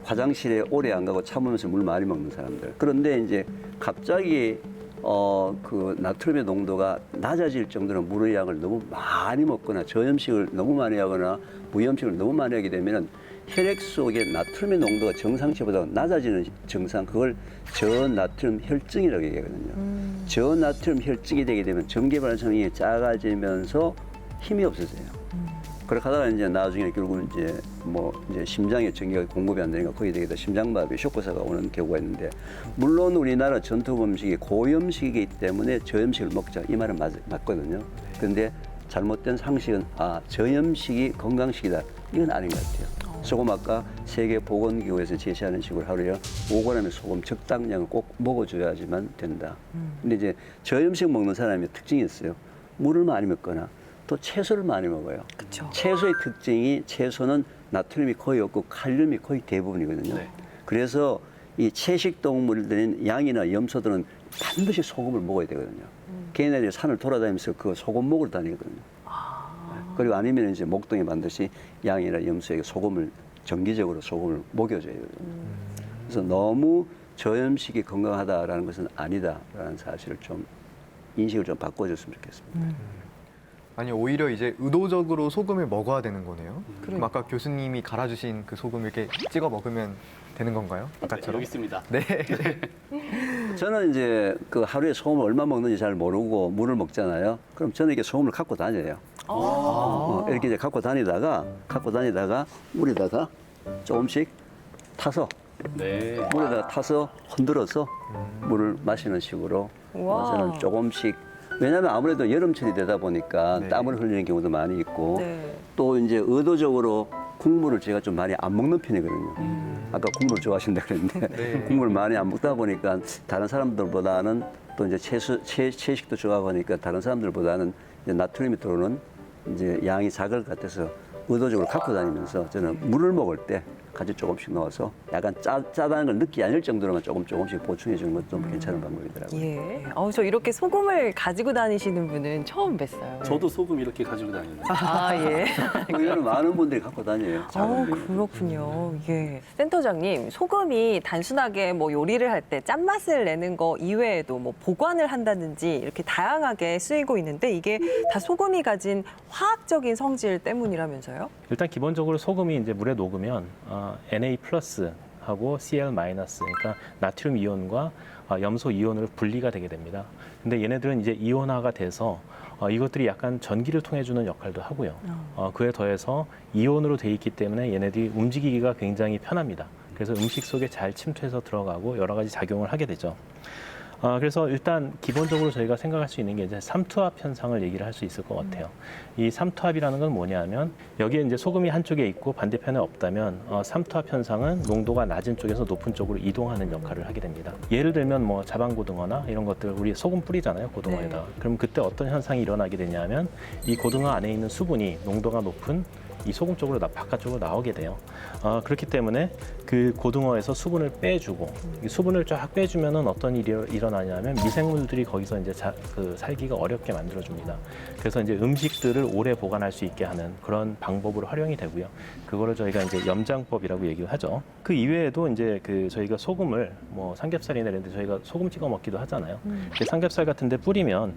[SPEAKER 4] 화장실에 오래 안 가고 참으면서 물 많이 먹는 사람들. 그런데 이제 갑자기 그 나트륨의 농도가 낮아질 정도로 물의 양을 너무 많이 먹거나 저염식을 너무 많이 하거나 무염식을 너무 많이 하게 되면 혈액 속에 나트륨의 농도가 정상치보다 낮아지는 증상, 그걸 저나트륨 혈증이라고 얘기하거든요. 저나트륨 혈증이 되게 되면 전개발성이 작아지면서 힘이 없어져요. 그렇게 하다가 이제 나중에 결국은 이제 심장에 전기가 공급이 안 되니까 거의 되게 심장마비, 쇼크사가 오는 경우가 있는데, 물론 우리나라 전통 음식이 고염식이기 때문에 저염식을 먹자 이 말은 맞거든요. 그런데 잘못된 상식은 저염식이 건강식이다, 이건 아닌 것 같아요. 소금 아까 세계보건기구에서 제시하는 식으로 하루에 5g의 소금 적당량을 꼭 먹어줘야지만 된다. 근데 이제 저염식 먹는 사람의 특징이 있어요. 물을 많이 먹거나 또 채소를 많이 먹어요.
[SPEAKER 1] 그쵸.
[SPEAKER 4] 채소의 특징이 채소는 나트륨이 거의 없고 칼륨이 거의 대부분이거든요.
[SPEAKER 2] 네.
[SPEAKER 4] 그래서 이 채식 동물들인 양이나 염소들은 반드시 소금을 먹어야 되거든요. 걔네들이 산을 돌아다니면서 그 소금 먹으러 다니거든요. 그리고 아니면 이제 목동에 반드시 양이나 염소에게 정기적으로 소금을 먹여줘야 되거든요. 그래서 너무 저염식이 건강하다라는 것은 아니다라는 사실을 좀 인식을 좀 바꿔줬으면 좋겠습니다.
[SPEAKER 3] 아니 오히려 이제 의도적으로 소금을 먹어야 되는 거네요. 그럼
[SPEAKER 1] 그러니까.
[SPEAKER 3] 아까 교수님이 갈아주신 그 소금 이렇게 찍어 먹으면 되는 건가요?
[SPEAKER 2] 여기
[SPEAKER 3] 아까처럼?
[SPEAKER 2] 있습니다.
[SPEAKER 3] 네.
[SPEAKER 4] 저는 이제 그 하루에 소금을 얼마 먹는지 잘 모르고 물을 먹잖아요. 그럼 저는 이렇게 소금을 갖고 다녀요. 이렇게 이제 갖고 다니다가 물에다가 조금씩 타서
[SPEAKER 2] 네.
[SPEAKER 4] 물에다가 타서 흔들어서 물을 마시는 식으로
[SPEAKER 1] 우와.
[SPEAKER 4] 저는 조금씩 왜냐하면 아무래도 여름철이 되다 보니까
[SPEAKER 3] 네.
[SPEAKER 4] 땀을 흘리는 경우도 많이 있고
[SPEAKER 1] 네.
[SPEAKER 4] 또 이제 의도적으로 국물을 제가 좀 많이 안 먹는 편이거든요. 아까 국물 좋아하신다 그랬는데
[SPEAKER 3] 네.
[SPEAKER 4] 국물을 많이 안 먹다 보니까 다른 사람들보다는 또 이제 채식도 좋아하고 하니까 다른 사람들보다는 이제 나트륨이 들어오는 이제 양이 작을 것 같아서 의도적으로 갖고 다니면서 저는 물을 먹을 때 같이 조금씩 넣어서 약간 짜다는 걸 느끼지 않을 정도로만 조금씩 보충해 주는 것도 괜찮은 방법이더라고요.
[SPEAKER 1] 예. 저 이렇게 소금을 가지고 다니시는 분은 처음 뵀어요.
[SPEAKER 2] 저도 소금 이렇게 가지고 다니는데.
[SPEAKER 1] 아, 예.
[SPEAKER 4] 이거는 많은 분들이 갖고 다녀요.
[SPEAKER 1] 그렇군요. 예. 센터장님, 소금이 단순하게 뭐 요리를 할 때 짠맛을 내는 거 이외에도 뭐 보관을 한다든지 이렇게 다양하게 쓰이고 있는데 이게 다 소금이 가진 화학적인 성질 때문이라면서요?
[SPEAKER 5] 일단 기본적으로 소금이 이제 물에 녹으면 Na 플러스하고 Cl 마이너스, 그러니까 나트륨 이온과 염소 이온으로 분리가 되게 됩니다. 근데 얘네들은 이제 이온화가 돼서 이것들이 약간 전기를 통해 주는 역할도 하고요. 그에 더해서 이온으로 돼 있기 때문에 얘네들이 움직이기가 굉장히 편합니다. 그래서 음식 속에 잘 침투해서 들어가고 여러 가지 작용을 하게 되죠. 그래서 일단 기본적으로 저희가 생각할 수 있는 게 이제 삼투압 현상을 얘기를 할 수 있을 것 같아요. 이 삼투압이라는 건 뭐냐면 여기에 이제 소금이 한쪽에 있고 반대편에 없다면 삼투압 현상은 농도가 낮은 쪽에서 높은 쪽으로 이동하는 역할을 하게 됩니다. 예를 들면 뭐 자반고등어나 이런 것들 우리 소금 뿌리잖아요, 고등어에다.
[SPEAKER 1] 네.
[SPEAKER 5] 그럼 그때 어떤 현상이 일어나게 되냐면 이 고등어 안에 있는 수분이 농도가 높은 이 소금 쪽으로 바깥쪽으로 나오게 돼요. 그렇기 때문에 그 고등어에서 수분을 빼주고 이 수분을 쫙 빼주면은 어떤 일이 일어나냐면 미생물들이 거기서 이제 살기가 어렵게 만들어줍니다. 그래서 이제 음식들을 오래 보관할 수 있게 하는 그런 방법으로 활용이 되고요. 그거를 저희가 이제 염장법이라고 얘기를 하죠. 그 이외에도 이제 저희가 소금을 뭐 삼겹살이나 이런 데 저희가 소금 찍어 먹기도 하잖아요. 근데 삼겹살 같은 데 뿌리면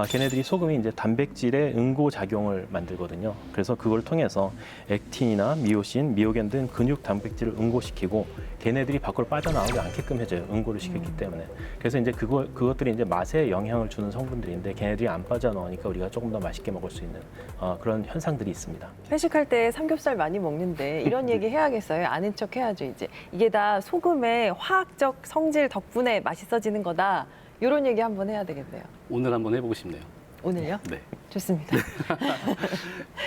[SPEAKER 5] 걔네들이 소금이 이제 단백질의 응고 작용을 만들거든요. 그래서 그걸 통해서 액틴이나 미오신, 미오겐 등 근육 단백질을 응고시키고 걔네들이 밖으로 빠져나오지 않게끔 해줘요. 응고를 시켰기 때문에. 그래서 이제 그것들이 이제 맛에 영향을 주는 성분들인데 걔네들이 안 빠져나오니까 우리가 조금 더 맛있게 먹을 수 있는 그런 현상들이 있습니다.
[SPEAKER 1] 회식할 때 삼겹살 많이 먹는데 이런 얘기 해야겠어요? 아는 척 해야죠, 이제. 이게 다 소금의 화학적 성질 덕분에 맛있어지는 거다. 이런 얘기 한번 해야 되겠네요.
[SPEAKER 2] 오늘 한번 해보고 싶네요.
[SPEAKER 1] 오늘요?
[SPEAKER 2] 네.
[SPEAKER 1] 좋습니다.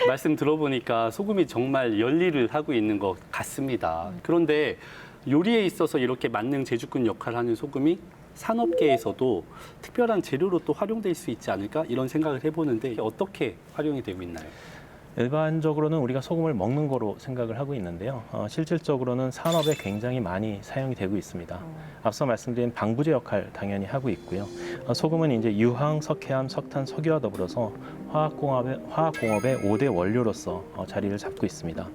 [SPEAKER 2] 말씀 들어보니까 소금이 정말 열일을 하고 있는 것 같습니다. 그런데 요리에 있어서 이렇게 만능 제주꾼 역할을 하는 소금이 산업계에서도 특별한 재료로 또 활용될 수 있지 않을까 이런 생각을 해보는데 어떻게 활용이 되고 있나요?
[SPEAKER 5] 일반적으로는 우리가 소금을 먹는 거로 생각을 하고 있는데요. 실질적으로는 산업에 굉장히 많이 사용이 되고 있습니다. 앞서 말씀드린 방부제 역할 당연히 하고 있고요. 소금은 이제 유황, 석회암, 석탄, 석유와 더불어서 화학공업의 5대 원료로서 자리를 잡고 있습니다.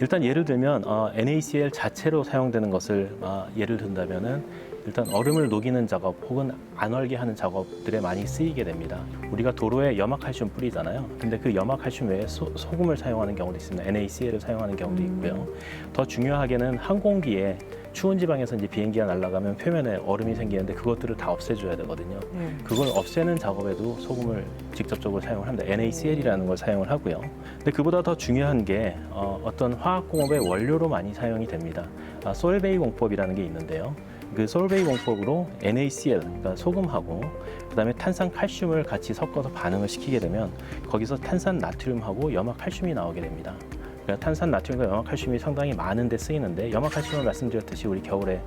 [SPEAKER 5] 일단 예를 들면 NaCl 자체로 사용되는 것을 예를 든다면은 일단 얼음을 녹이는 작업 혹은 안 얼게 하는 작업들에 많이 쓰이게 됩니다. 우리가 도로에 염화칼슘 뿌리잖아요. 근데 그 염화칼슘 외에 소금을 사용하는 경우도 있습니다. NaCl을 사용하는 경우도 있고요. 더 중요하게는 항공기에 추운 지방에서 이제 비행기가 날아가면 표면에 얼음이 생기는데 그것들을 다 없애줘야 되거든요. 그걸 없애는 작업에도 소금을 직접적으로 사용을 합니다. NaCl이라는 걸 사용을 하고요. 근데 그보다 더 중요한 게 어떤 화학공업의 원료로 많이 사용이 됩니다. 솔베이 공법이라는 게 있는데요. 그 솔베이 공법으로 NaCl, 그러니까 소금하고 그다음에 탄산 칼슘을 같이 섞어서 반응을 시키게 되면 거기서 탄산 나트륨하고 염화칼슘이 나오게 됩니다. 그러니까 탄산 나트륨과 염화칼슘이 상당히 많은 데 쓰이는데 염화칼슘을 말씀드렸듯이 우리 겨울에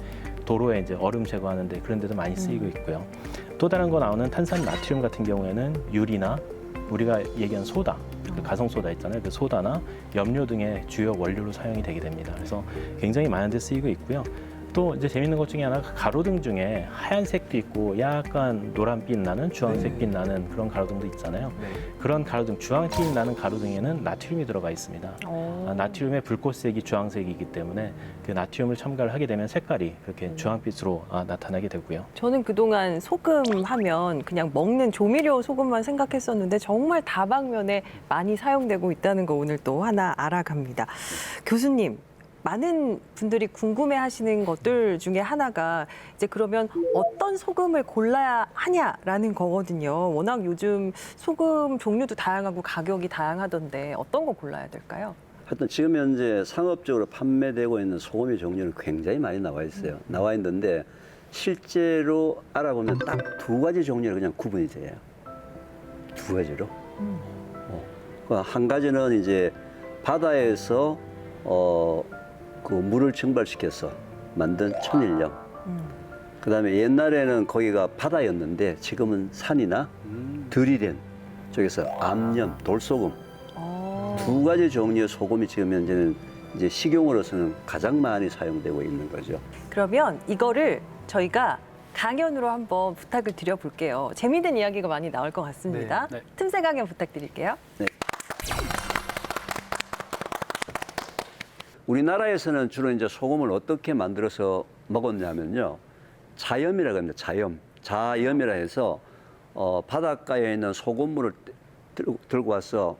[SPEAKER 5] 도로에 이제 얼음 제거하는데 그런 데도 많이 쓰이고 있고요. 또 다른 거 나오는 탄산 나트륨 같은 경우에는 유리나 우리가 얘기한 소다, 그 가성 소다 있잖아요. 그 소다나 염료 등의 주요 원료로 사용이 되게 됩니다. 그래서 굉장히 많은 데 쓰이고 있고요. 또 이제 재밌는 것 중에 하나가 가로등 중에 하얀색도 있고 약간 노란빛 나는 주황색빛 나는 그런 가로등도 있잖아요. 그런 가로등, 주황빛 나는 가로등에는 나트륨이 들어가 있습니다. 나트륨의 불꽃색이 주황색이기 때문에 그 나트륨을 첨가를 하게 되면 색깔이 그렇게 주황빛으로 나타나게 되고요.
[SPEAKER 1] 저는 그동안 소금 하면 그냥 먹는 조미료 소금만 생각했었는데 정말 다방면에 많이 사용되고 있다는 거 오늘 또 하나 알아갑니다. 교수님, 많은 분들이 궁금해하시는 것들 중에 하나가 이제 그러면 어떤 소금을 골라야 하냐라는 거거든요. 워낙 요즘 소금 종류도 다양하고 가격이 다양하던데 어떤 거 골라야 될까요?
[SPEAKER 4] 하여튼 지금 현재 상업적으로 판매되고 있는 소금의 종류는 굉장히 많이 나와 있어요. 나와 있는데 실제로 알아보면 딱 두 가지 종류로 그냥 구분이 돼요. 두 가지로. 한 가지는 이제 바다에서 그 물을 증발시켜서 만든 천일염. 그다음에 옛날에는 거기가 바다였는데 지금은 산이나 들이된 쪽에서 암염, 돌소금 두 가지 종류의 소금이 지금 현재는 이제 식용으로서는 가장 많이 사용되고 있는 거죠.
[SPEAKER 1] 그러면 이거를 저희가 강연으로 한번 부탁을 드려볼게요. 재미있는 이야기가 많이 나올 것 같습니다.
[SPEAKER 2] 네. 네.
[SPEAKER 1] 틈새 강연 부탁드릴게요.
[SPEAKER 4] 우리나라에서는 주로 이제 소금을 어떻게 만들어서 먹었냐면요. 자염이라고 합니다. 자염. 자염이라 해서 바닷가에 있는 소금물을 들고 와서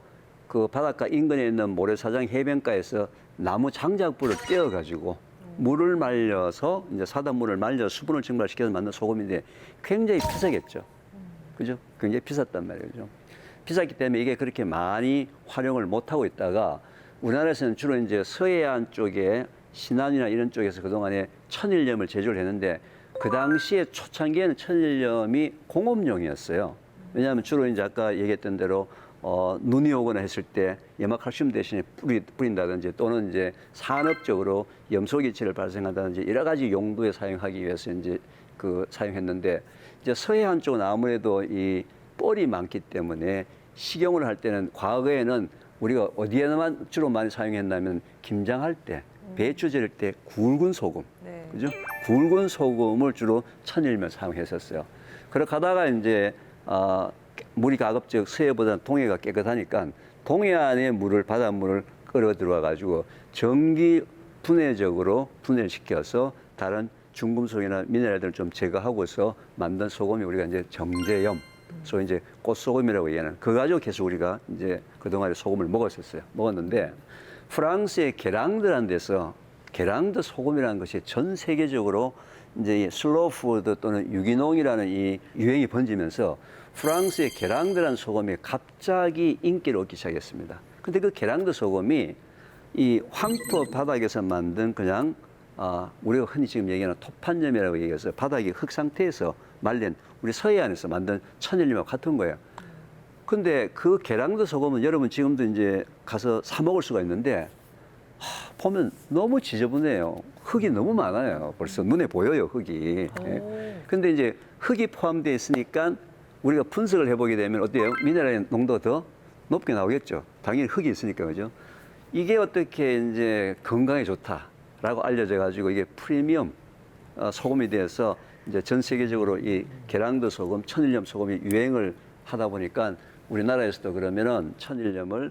[SPEAKER 4] 그 바닷가 인근에 있는 모래사장 해변가에서 나무 장작불을 떼어가지고 물을 말려서 이제 사단물을 말려 수분을 증발시켜서 만든 소금인데 굉장히 비싸겠죠. 그죠? 굉장히 비쌌단 말이죠. 비쌌기 때문에 이게 그렇게 많이 활용을 못하고 있다가 우리나라에서는 주로 이제 서해안 쪽에 신안이나 이런 쪽에서 그동안에 천일염을 제조를 했는데 그 당시에 초창기에는 천일염이 공업용이었어요. 왜냐하면 주로 이제 아까 얘기했던 대로 눈이 오거나 했을 때 염화칼슘 대신에 뿌린다든지 또는 이제 산업적으로 염소기체를 발생한다든지 여러 가지 용도에 사용하기 위해서 이제 사용했는데 이제 서해안 쪽은 아무래도 이 뻘이 많기 때문에 식용을 할 때는 과거에는 우리가 어디에만 주로 많이 사용했냐면 김장할 때, 배추 절일 때 굵은 소금,
[SPEAKER 1] 네.
[SPEAKER 4] 그죠? 굵은 소금을 주로 천일염에 사용했었어요. 그렇게 하다가 이제 물이 가급적 서해보다 동해가 깨끗하니까 동해안의 물을 바닷물을 끌어 들어와 가지고 전기 분해적으로 분해를 시켜서 다른 중금속이나 미네랄들을 좀 제거하고서 만든 소금이 우리가 이제 정제염, 소위 이제 꽃소금이라고 얘기하는 그거 가지고 계속 우리가 이제 그동안에 소금을 먹었는데 프랑스의 게랑드라는 데서 게랑드 소금이라는 것이 전 세계적으로 이제 이 슬로우 푸드 또는 유기농이라는 이 유행이 번지면서 프랑스의 게랑드라는 소금이 갑자기 인기를 얻기 시작했습니다. 근데 그 게랑드 소금이 이 황토 바닥에서 만든 그냥 우리가 흔히 지금 얘기하는 토판염이라고 얘기해서 바닥이 흙 상태에서 말린 우리 서해안에서 만든 천일염하고 같은 거예요. 근데 그 게랑드 소금은 여러분 지금도 이제 가서 사 먹을 수가 있는데 보면 너무 지저분해요. 흙이 너무 많아요. 벌써 눈에 보여요, 흙이. 예. 근데 이제 흙이 포함되어 있으니까 우리가 분석을 해보게 되면 어때요? 미네랄의 농도가 더 높게 나오겠죠. 당연히 흙이 있으니까, 그죠? 이게 어떻게 이제 건강에 좋다라고 알려져 가지고 이게 프리미엄 소금이 돼서 이제 전 세계적으로 이 게랑드 소금, 천일염 소금이 유행을 하다 보니까 우리나라에서도 그러면은 천일염을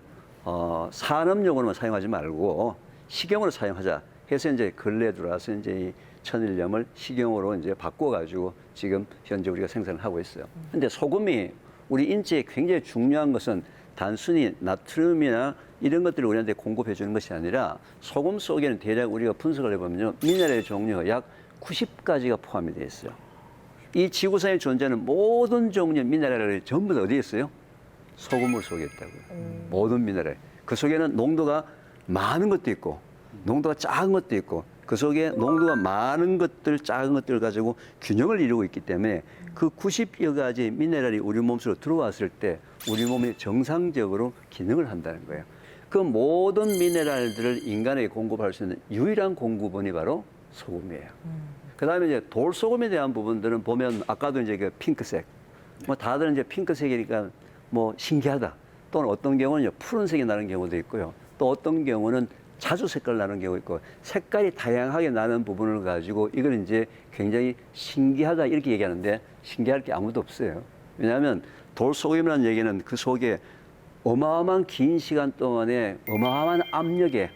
[SPEAKER 4] 산업용으로만 사용하지 말고 식용으로 사용하자 해서 이제 근래 들어와서 이제 이 천일염을 식용으로 이제 바꿔가지고 지금 현재 우리가 생산을 하고 있어요. 근데 소금이 우리 인체에 굉장히 중요한 것은 단순히 나트륨이나 이런 것들을 우리한테 공급해 주는 것이 아니라 소금 속에는 대략 우리가 분석을 해보면요. 미네랄의 종류가 약 90가지가 포함이 되어 있어요. 이 지구상에 존재하는 모든 종류의 미네랄이 전부 다 어디에 있어요? 소금물 속에 있다고요. 모든 미네랄. 그 속에는 농도가 많은 것도 있고 농도가 작은 것도 있고 그 속에 농도가 많은 것들, 작은 것들을 가지고 균형을 이루고 있기 때문에 그 90여 가지 미네랄이 우리 몸속으로 들어왔을 때 우리 몸이 정상적으로 기능을 한다는 거예요. 그 모든 미네랄들을 인간에게 공급할 수 있는 유일한 공급원이 바로 소금이에요. 그 다음에 이제 돌소금에 대한 부분들은 보면 아까도 이제 그 핑크색, 뭐 다들 이제 핑크색이니까 뭐 신기하다. 또는 어떤 경우는 푸른색이 나는 경우도 있고요. 또 어떤 경우는 자주 색깔 나는 경우 있고 색깔이 다양하게 나는 부분을 가지고 이걸 이제 굉장히 신기하다 이렇게 얘기하는데 신기할 게 아무도 없어요. 왜냐하면 돌소금이라는 얘기는 그 속에 어마어마한 긴 시간 동안에 어마어마한 압력에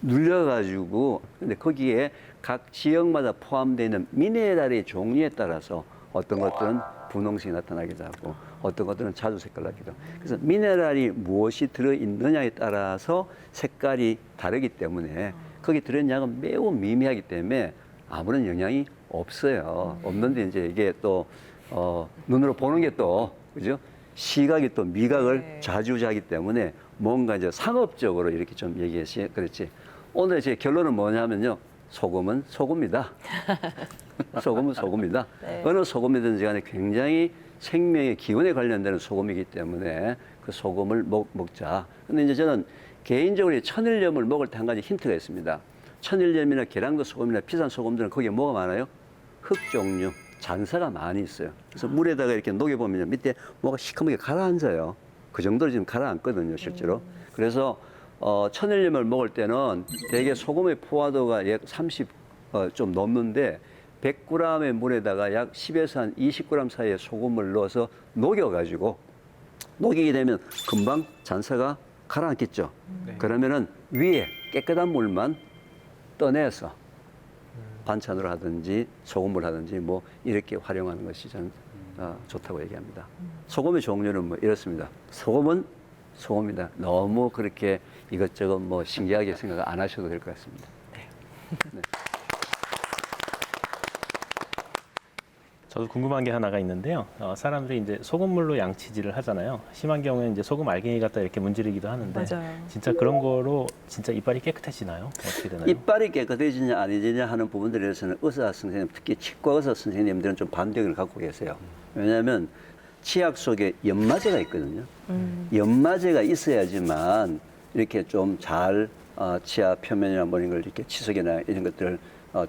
[SPEAKER 4] 눌려가지고 근데 거기에 각 지역마다 포함되어 있는 미네랄의 종류에 따라서 어떤 것들은 분홍색이 나타나기도 하고 어떤 것들은 자주 색깔 나기도 하고 그래서 미네랄이 무엇이 들어있느냐에 따라서 색깔이 다르기 때문에 거기 들어있는 양은 매우 미미하기 때문에 아무런 영향이 없어요. 없는데 이제 이게 또 눈으로 보는 게 또 그죠? 시각이 또 미각을 좌지우지하기 때문에 뭔가 이제 상업적으로 이렇게 좀 얘기해서 그렇지. 오늘 제 결론은 뭐냐면요. 소금은 소금이다. 소금은 소금이다.
[SPEAKER 1] 네.
[SPEAKER 4] 어느 소금이든지 간에 굉장히 생명의 기원에 관련되는 소금이기 때문에 그 소금을 먹자. 근데 이제 저는 개인적으로 천일염을 먹을 때 한 가지 힌트가 있습니다. 천일염이나 계량도 소금이나 비싼 소금들은 거기에 뭐가 많아요? 흙 종류, 잔사가 많이 있어요. 그래서 물에다가 이렇게 녹여보면 밑에 뭐가 시커멓게 가라앉아요. 그 정도로 지금 가라앉거든요, 실제로. 그래서 천일염을 먹을 때는 대개 소금의 포화도가 약 30 좀 넘는데 100g의 물에다가 약 10에서 한 20g 사이의 소금을 넣어서 녹여가지고 녹이게 되면 금방 잔사가 가라앉겠죠. 그러면은 위에 깨끗한 물만 떠내서 반찬으로 하든지 소금물 하든지 뭐 이렇게 활용하는 것이 저는 좋다고 얘기합니다. 소금의 종류는 뭐 이렇습니다. 소금은 소금이다. 너무 그렇게 이것저것 뭐 신기하게 생각 안 하셔도 될 것 같습니다. 네.
[SPEAKER 5] 저도 궁금한 게 하나가 있는데요. 사람들이 이제 소금물로 양치질을 하잖아요. 심한 경우에 이제 소금 알갱이 갖다 이렇게 문지르기도 하는데
[SPEAKER 1] 맞아요.
[SPEAKER 5] 진짜 그런 거로 진짜 이빨이 깨끗해지나요? 어떻게 되나요?
[SPEAKER 4] 이빨이 깨끗해지냐 아니지냐 하는 부분들에 대해서는 의사 선생님, 특히 치과 의사 선생님들은 좀 반대를 갖고 계세요. 왜냐하면 치약 속에 연마제가 있거든요. 연마제가 있어야지만 이렇게 좀 잘 치아 표면이나 뭐 이런 걸 이렇게 치석이나 이런 것들을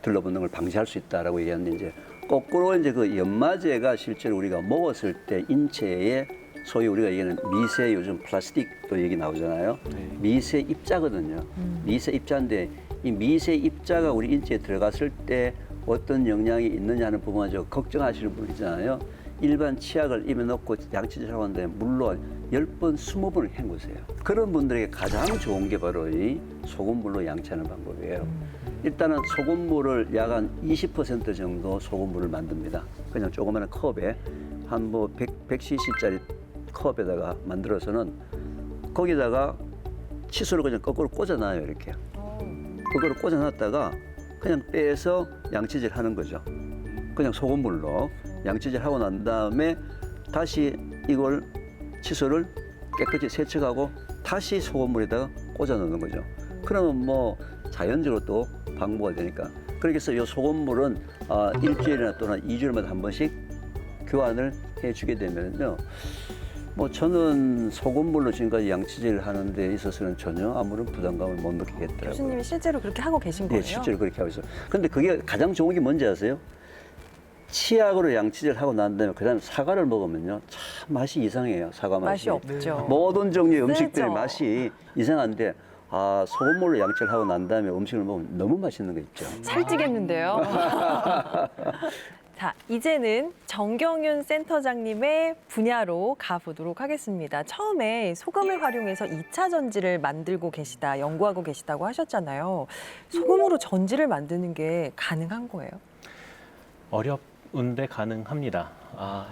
[SPEAKER 4] 들러붙는 걸 방지할 수 있다라고 얘기하는데 이제 거꾸로 이제 그 연마제가 실제로 우리가 먹었을 때 인체에 소위 우리가 얘기하는 미세 요즘 플라스틱도 얘기 나오잖아요. 미세 입자거든요. 미세 입자인데 이 미세 입자가 우리 인체에 들어갔을 때 어떤 영향이 있느냐 하는 부분을 좀 걱정하시는 분이잖아요. 일반 치약을 입에 넣고 양치질 하고 하는데 물론 10번, 20번을 헹구세요. 그런 분들에게 가장 좋은 게 바로 이 소금물로 양치하는 방법이에요. 일단은 소금물을 약 한 20% 정도 소금물을 만듭니다. 그냥 조그마한 컵에 한 뭐 100cc짜리 컵에다가 만들어서는 거기다가 칫솔을 그냥 거꾸로 꽂아놔요, 이렇게. 거꾸로 꽂아놨다가 그냥 빼서 양치질 하는 거죠. 그냥 소금물로 양치질 하고 난 다음에 다시 이걸 칫솔을 깨끗이 세척하고 다시 소금물에다가 꽂아 넣는 거죠. 그러면 뭐 자연적으로 또 방부가 되니까. 그렇게 해서 이 소금물은 일주일이나 또는 2주일마다 한 번씩 교환을 해주게 되면요. 뭐 저는 소금물로 지금까지 양치질을 하는 데 있어서는 전혀 아무런 부담감을 못 느끼겠더라고요.
[SPEAKER 1] 교수님이 실제로 그렇게 하고 계신 거예요?
[SPEAKER 4] 네, 실제로 그렇게 하고 있어요. 근데 그게 가장 좋은 게 뭔지 아세요? 치약으로 양치질 하고 난 다음에 그다음에 사과를 먹으면요. 참 맛이 이상해요. 사과 맛이.
[SPEAKER 1] 맛이 없죠.
[SPEAKER 4] 모든 종류의 음식들의
[SPEAKER 1] 쓰죠.
[SPEAKER 4] 맛이 이상한데 소금물로 양치를 하고 난 다음에 음식을 먹으면 너무 맛있는 거 있죠.
[SPEAKER 1] 살찌겠는데요. 자, 이제는 정경윤 센터장님의 분야로 가보도록 하겠습니다. 처음에 소금을 활용해서 2차 전지를 만들고 계시다, 연구하고 계시다고 하셨잖아요. 소금으로 전지를 만드는 게 가능한 거예요?
[SPEAKER 5] 어렵은데 가능합니다.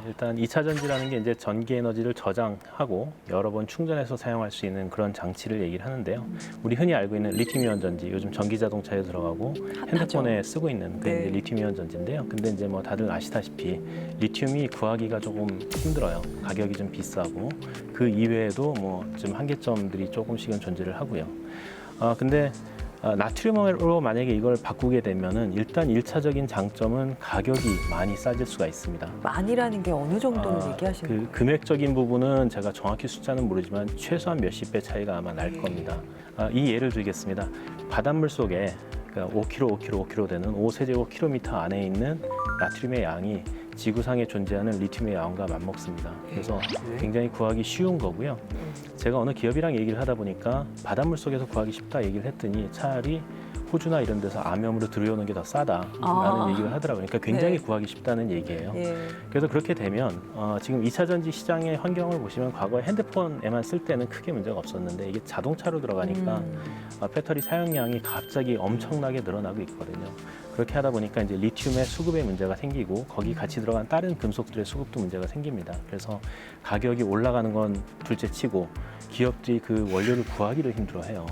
[SPEAKER 5] 일단 2차 전지라는 게 이제 전기 에너지를 저장하고 여러 번 충전해서 사용할 수 있는 그런 장치를 얘기를 하는데요. 우리 흔히 알고 있는 리튬이온 전지, 요즘 전기 자동차에 들어가고 핸드폰에 쓰고 있는 그게 이제 리튬이온 전지인데요. 근데 이제 뭐 다들 아시다시피 리튬이 구하기가 조금 힘들어요. 가격이 좀 비싸고 그 이외에도 뭐 좀 한계점들이 조금씩은 존재를 하고요. 근데 나트륨으로 만약에 이걸 바꾸게 되면은 일단 1차적인 장점은 가격이 많이 싸질 수가 있습니다.
[SPEAKER 1] 많이라는 게 어느 정도를 얘기하시는 거예요?
[SPEAKER 5] 그 금액적인 부분은 제가 정확히 숫자는 모르지만 최소한 몇십 배 차이가 아마 날 겁니다. 이 예를 들겠습니다. 바닷물 속에 5kg 되는 5세제곱킬로미터 안에 있는 나트륨의 양이 지구상에 존재하는 리튬의 양과 맞먹습니다. 그래서 굉장히 구하기 쉬운 거고요. 제가 어느 기업이랑 얘기를 하다 보니까 바닷물 속에서 구하기 쉽다 얘기를 했더니 차라리 호주나 이런 데서 암염으로 들여오는 게 더 싸다라는 얘기를 하더라고요. 그러니까 굉장히 구하기 쉽다는 얘기예요. 그래서 그렇게 되면 지금 2차 전지 시장의 환경을 보시면 과거에 핸드폰에만 쓸 때는 크게 문제가 없었는데 이게 자동차로 들어가니까 배터리 사용량이 갑자기 엄청나게 늘어나고 있거든요. 그렇게 하다 보니까 이제 리튬의 수급에 문제가 생기고 거기 같이 들어간 다른 금속들의 수급도 문제가 생깁니다. 그래서 가격이 올라가는 건 둘째치고 기업들이 그 원료를 구하기를 힘들어해요.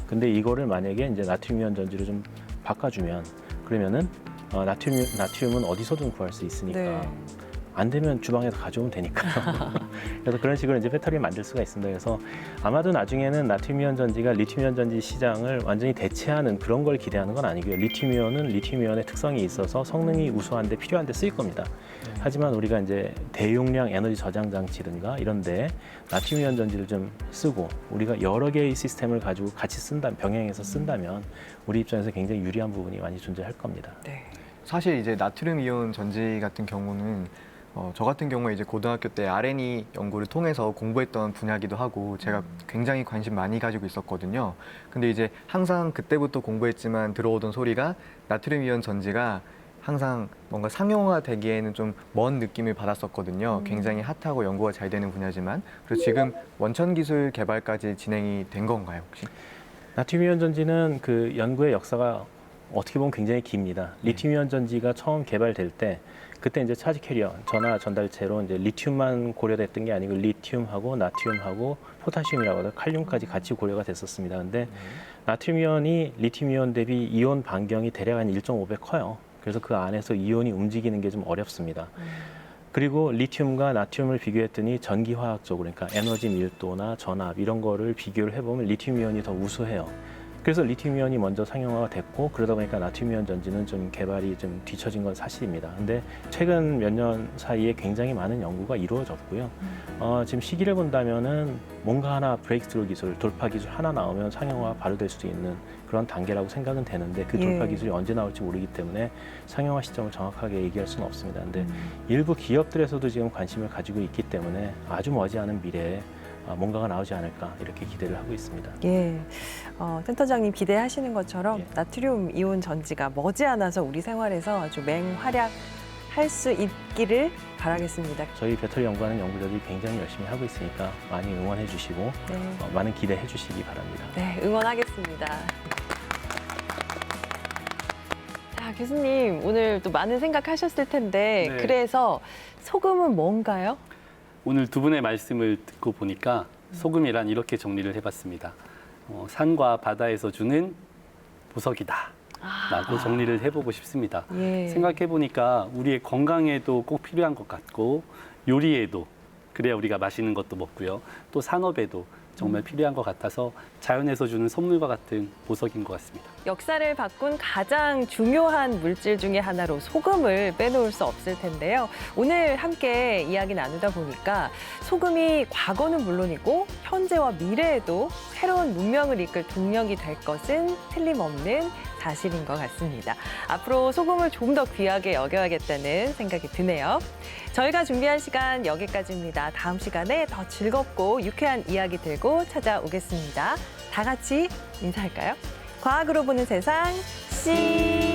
[SPEAKER 5] 근데 이거를 만약에 이제 나트륨이온 전지로 좀 바꿔주면 그러면은 나트륨은 어디서든 구할 수 있으니까 안 되면 주방에서 가져오면 되니까요. 그래서 그런 식으로 이제 배터리를 만들 수가 있습니다. 그래서 아마도 나중에는 나트륨이온 전지가 리튬이온 전지 시장을 완전히 대체하는 그런 걸 기대하는 건 아니고요. 리튬이온은 리튬이온의 특성이 있어서 성능이 우수한데 필요한데 쓰일 겁니다. 하지만 우리가 이제 대용량 에너지 저장 장치든가 이런데 나트륨이온 전지를 좀 쓰고 우리가 여러 개의 시스템을 가지고 같이 병행해서 쓴다면 우리 입장에서 굉장히 유리한 부분이 많이 존재할 겁니다.
[SPEAKER 1] 네.
[SPEAKER 3] 사실 이제 나트륨 이온 전지 같은 경우는 저 같은 경우에 이제 고등학교 때 R&E 연구를 통해서 공부했던 분야기도 하고 제가 굉장히 관심 많이 가지고 있었거든요. 근데 이제 항상 그때부터 공부했지만 들어오던 소리가 나트륨 이온 전지가 항상 뭔가 상용화되기에는 좀 먼 느낌을 받았었거든요. 굉장히 핫하고 연구가 잘 되는 분야지만. 그래서 지금 원천 기술 개발까지 진행이 된 건가요, 혹시?
[SPEAKER 5] 나트륨이온 전지는 그 연구의 역사가 어떻게 보면 굉장히 깁니다. 리튬이온 전지가 처음 개발될 때 그때 이제 차지 캐리어, 전화 전달체로 이제 리튬만 고려됐던 게 아니고 리튬하고 나트륨하고 포타슘이라고 하죠. 칼륨까지 같이 고려가 됐었습니다. 근데 나트륨이온이 리튬이온 대비 이온 반경이 대략 한 1.5배 커요. 그래서 그 안에서 이온이 움직이는 게 좀 어렵습니다. 그리고 리튬과 나트륨을 비교했더니 전기화학적으로 그러니까 에너지 밀도나 전압 이런 거를 비교를 해보면 리튬이온이 더 우수해요. 그래서 리튬이온이 먼저 상용화가 됐고 그러다 보니까 나트륨이온 전지는 좀 개발이 좀 뒤처진 건 사실입니다. 근데 최근 몇 년 사이에 굉장히 많은 연구가 이루어졌고요. 지금 시기를 본다면은 뭔가 하나 브레이크스루 기술, 돌파 기술 하나 나오면 상용화 바로 될 수도 있는 그런 단계라고 생각은 되는데 그 돌파 기술이 언제 나올지 모르기 때문에 상용화 시점을 정확하게 얘기할 수는 없습니다. 근데 일부 기업들에서도 지금 관심을 가지고 있기 때문에 아주 머지않은 미래에 뭔가가 나오지 않을까 이렇게 기대를 하고 있습니다.
[SPEAKER 1] 예, 센터장님 기대하시는 것처럼
[SPEAKER 5] 예.
[SPEAKER 1] 나트륨 이온 전지가 머지않아서 우리 생활에서 아주 맹활약할 수 있기를 바라겠습니다.
[SPEAKER 5] 저희 배터리 연구하는 연구자들이 굉장히 열심히 하고 있으니까 많이 응원해 주시고
[SPEAKER 1] 네,
[SPEAKER 5] 많은 기대해 주시기 바랍니다.
[SPEAKER 1] 네, 응원하겠습니다. 자, 교수님 오늘 또 많은 생각하셨을 텐데
[SPEAKER 2] 네.
[SPEAKER 1] 그래서 소금은 뭔가요?
[SPEAKER 2] 오늘 두 분의 말씀을 듣고 보니까 소금이란 이렇게 정리를 해봤습니다. 산과 바다에서 주는 보석이다 라고 정리를 해보고 싶습니다.
[SPEAKER 1] 예.
[SPEAKER 2] 생각해보니까 우리의 건강에도 꼭 필요한 것 같고 요리에도 그래야 우리가 맛있는 것도 먹고요. 또 산업에도 정말 필요한 것 같아서 자연에서 주는 선물과 같은 보석인 것 같습니다.
[SPEAKER 1] 역사를 바꾼 가장 중요한 물질 중에 하나로 소금을 빼놓을 수 없을 텐데요. 오늘 함께 이야기 나누다 보니까 소금이 과거는 물론이고 현재와 미래에도 새로운 문명을 이끌 동력이 될 것은 틀림없는 사실인 것 같습니다. 앞으로 소금을 좀 더 귀하게 여겨야겠다는 생각이 드네요. 저희가 준비한 시간 여기까지입니다. 다음 시간에 더 즐겁고 유쾌한 이야기 들고 찾아오겠습니다. 다 같이 인사할까요? 과학으로 보는 세상, 씨!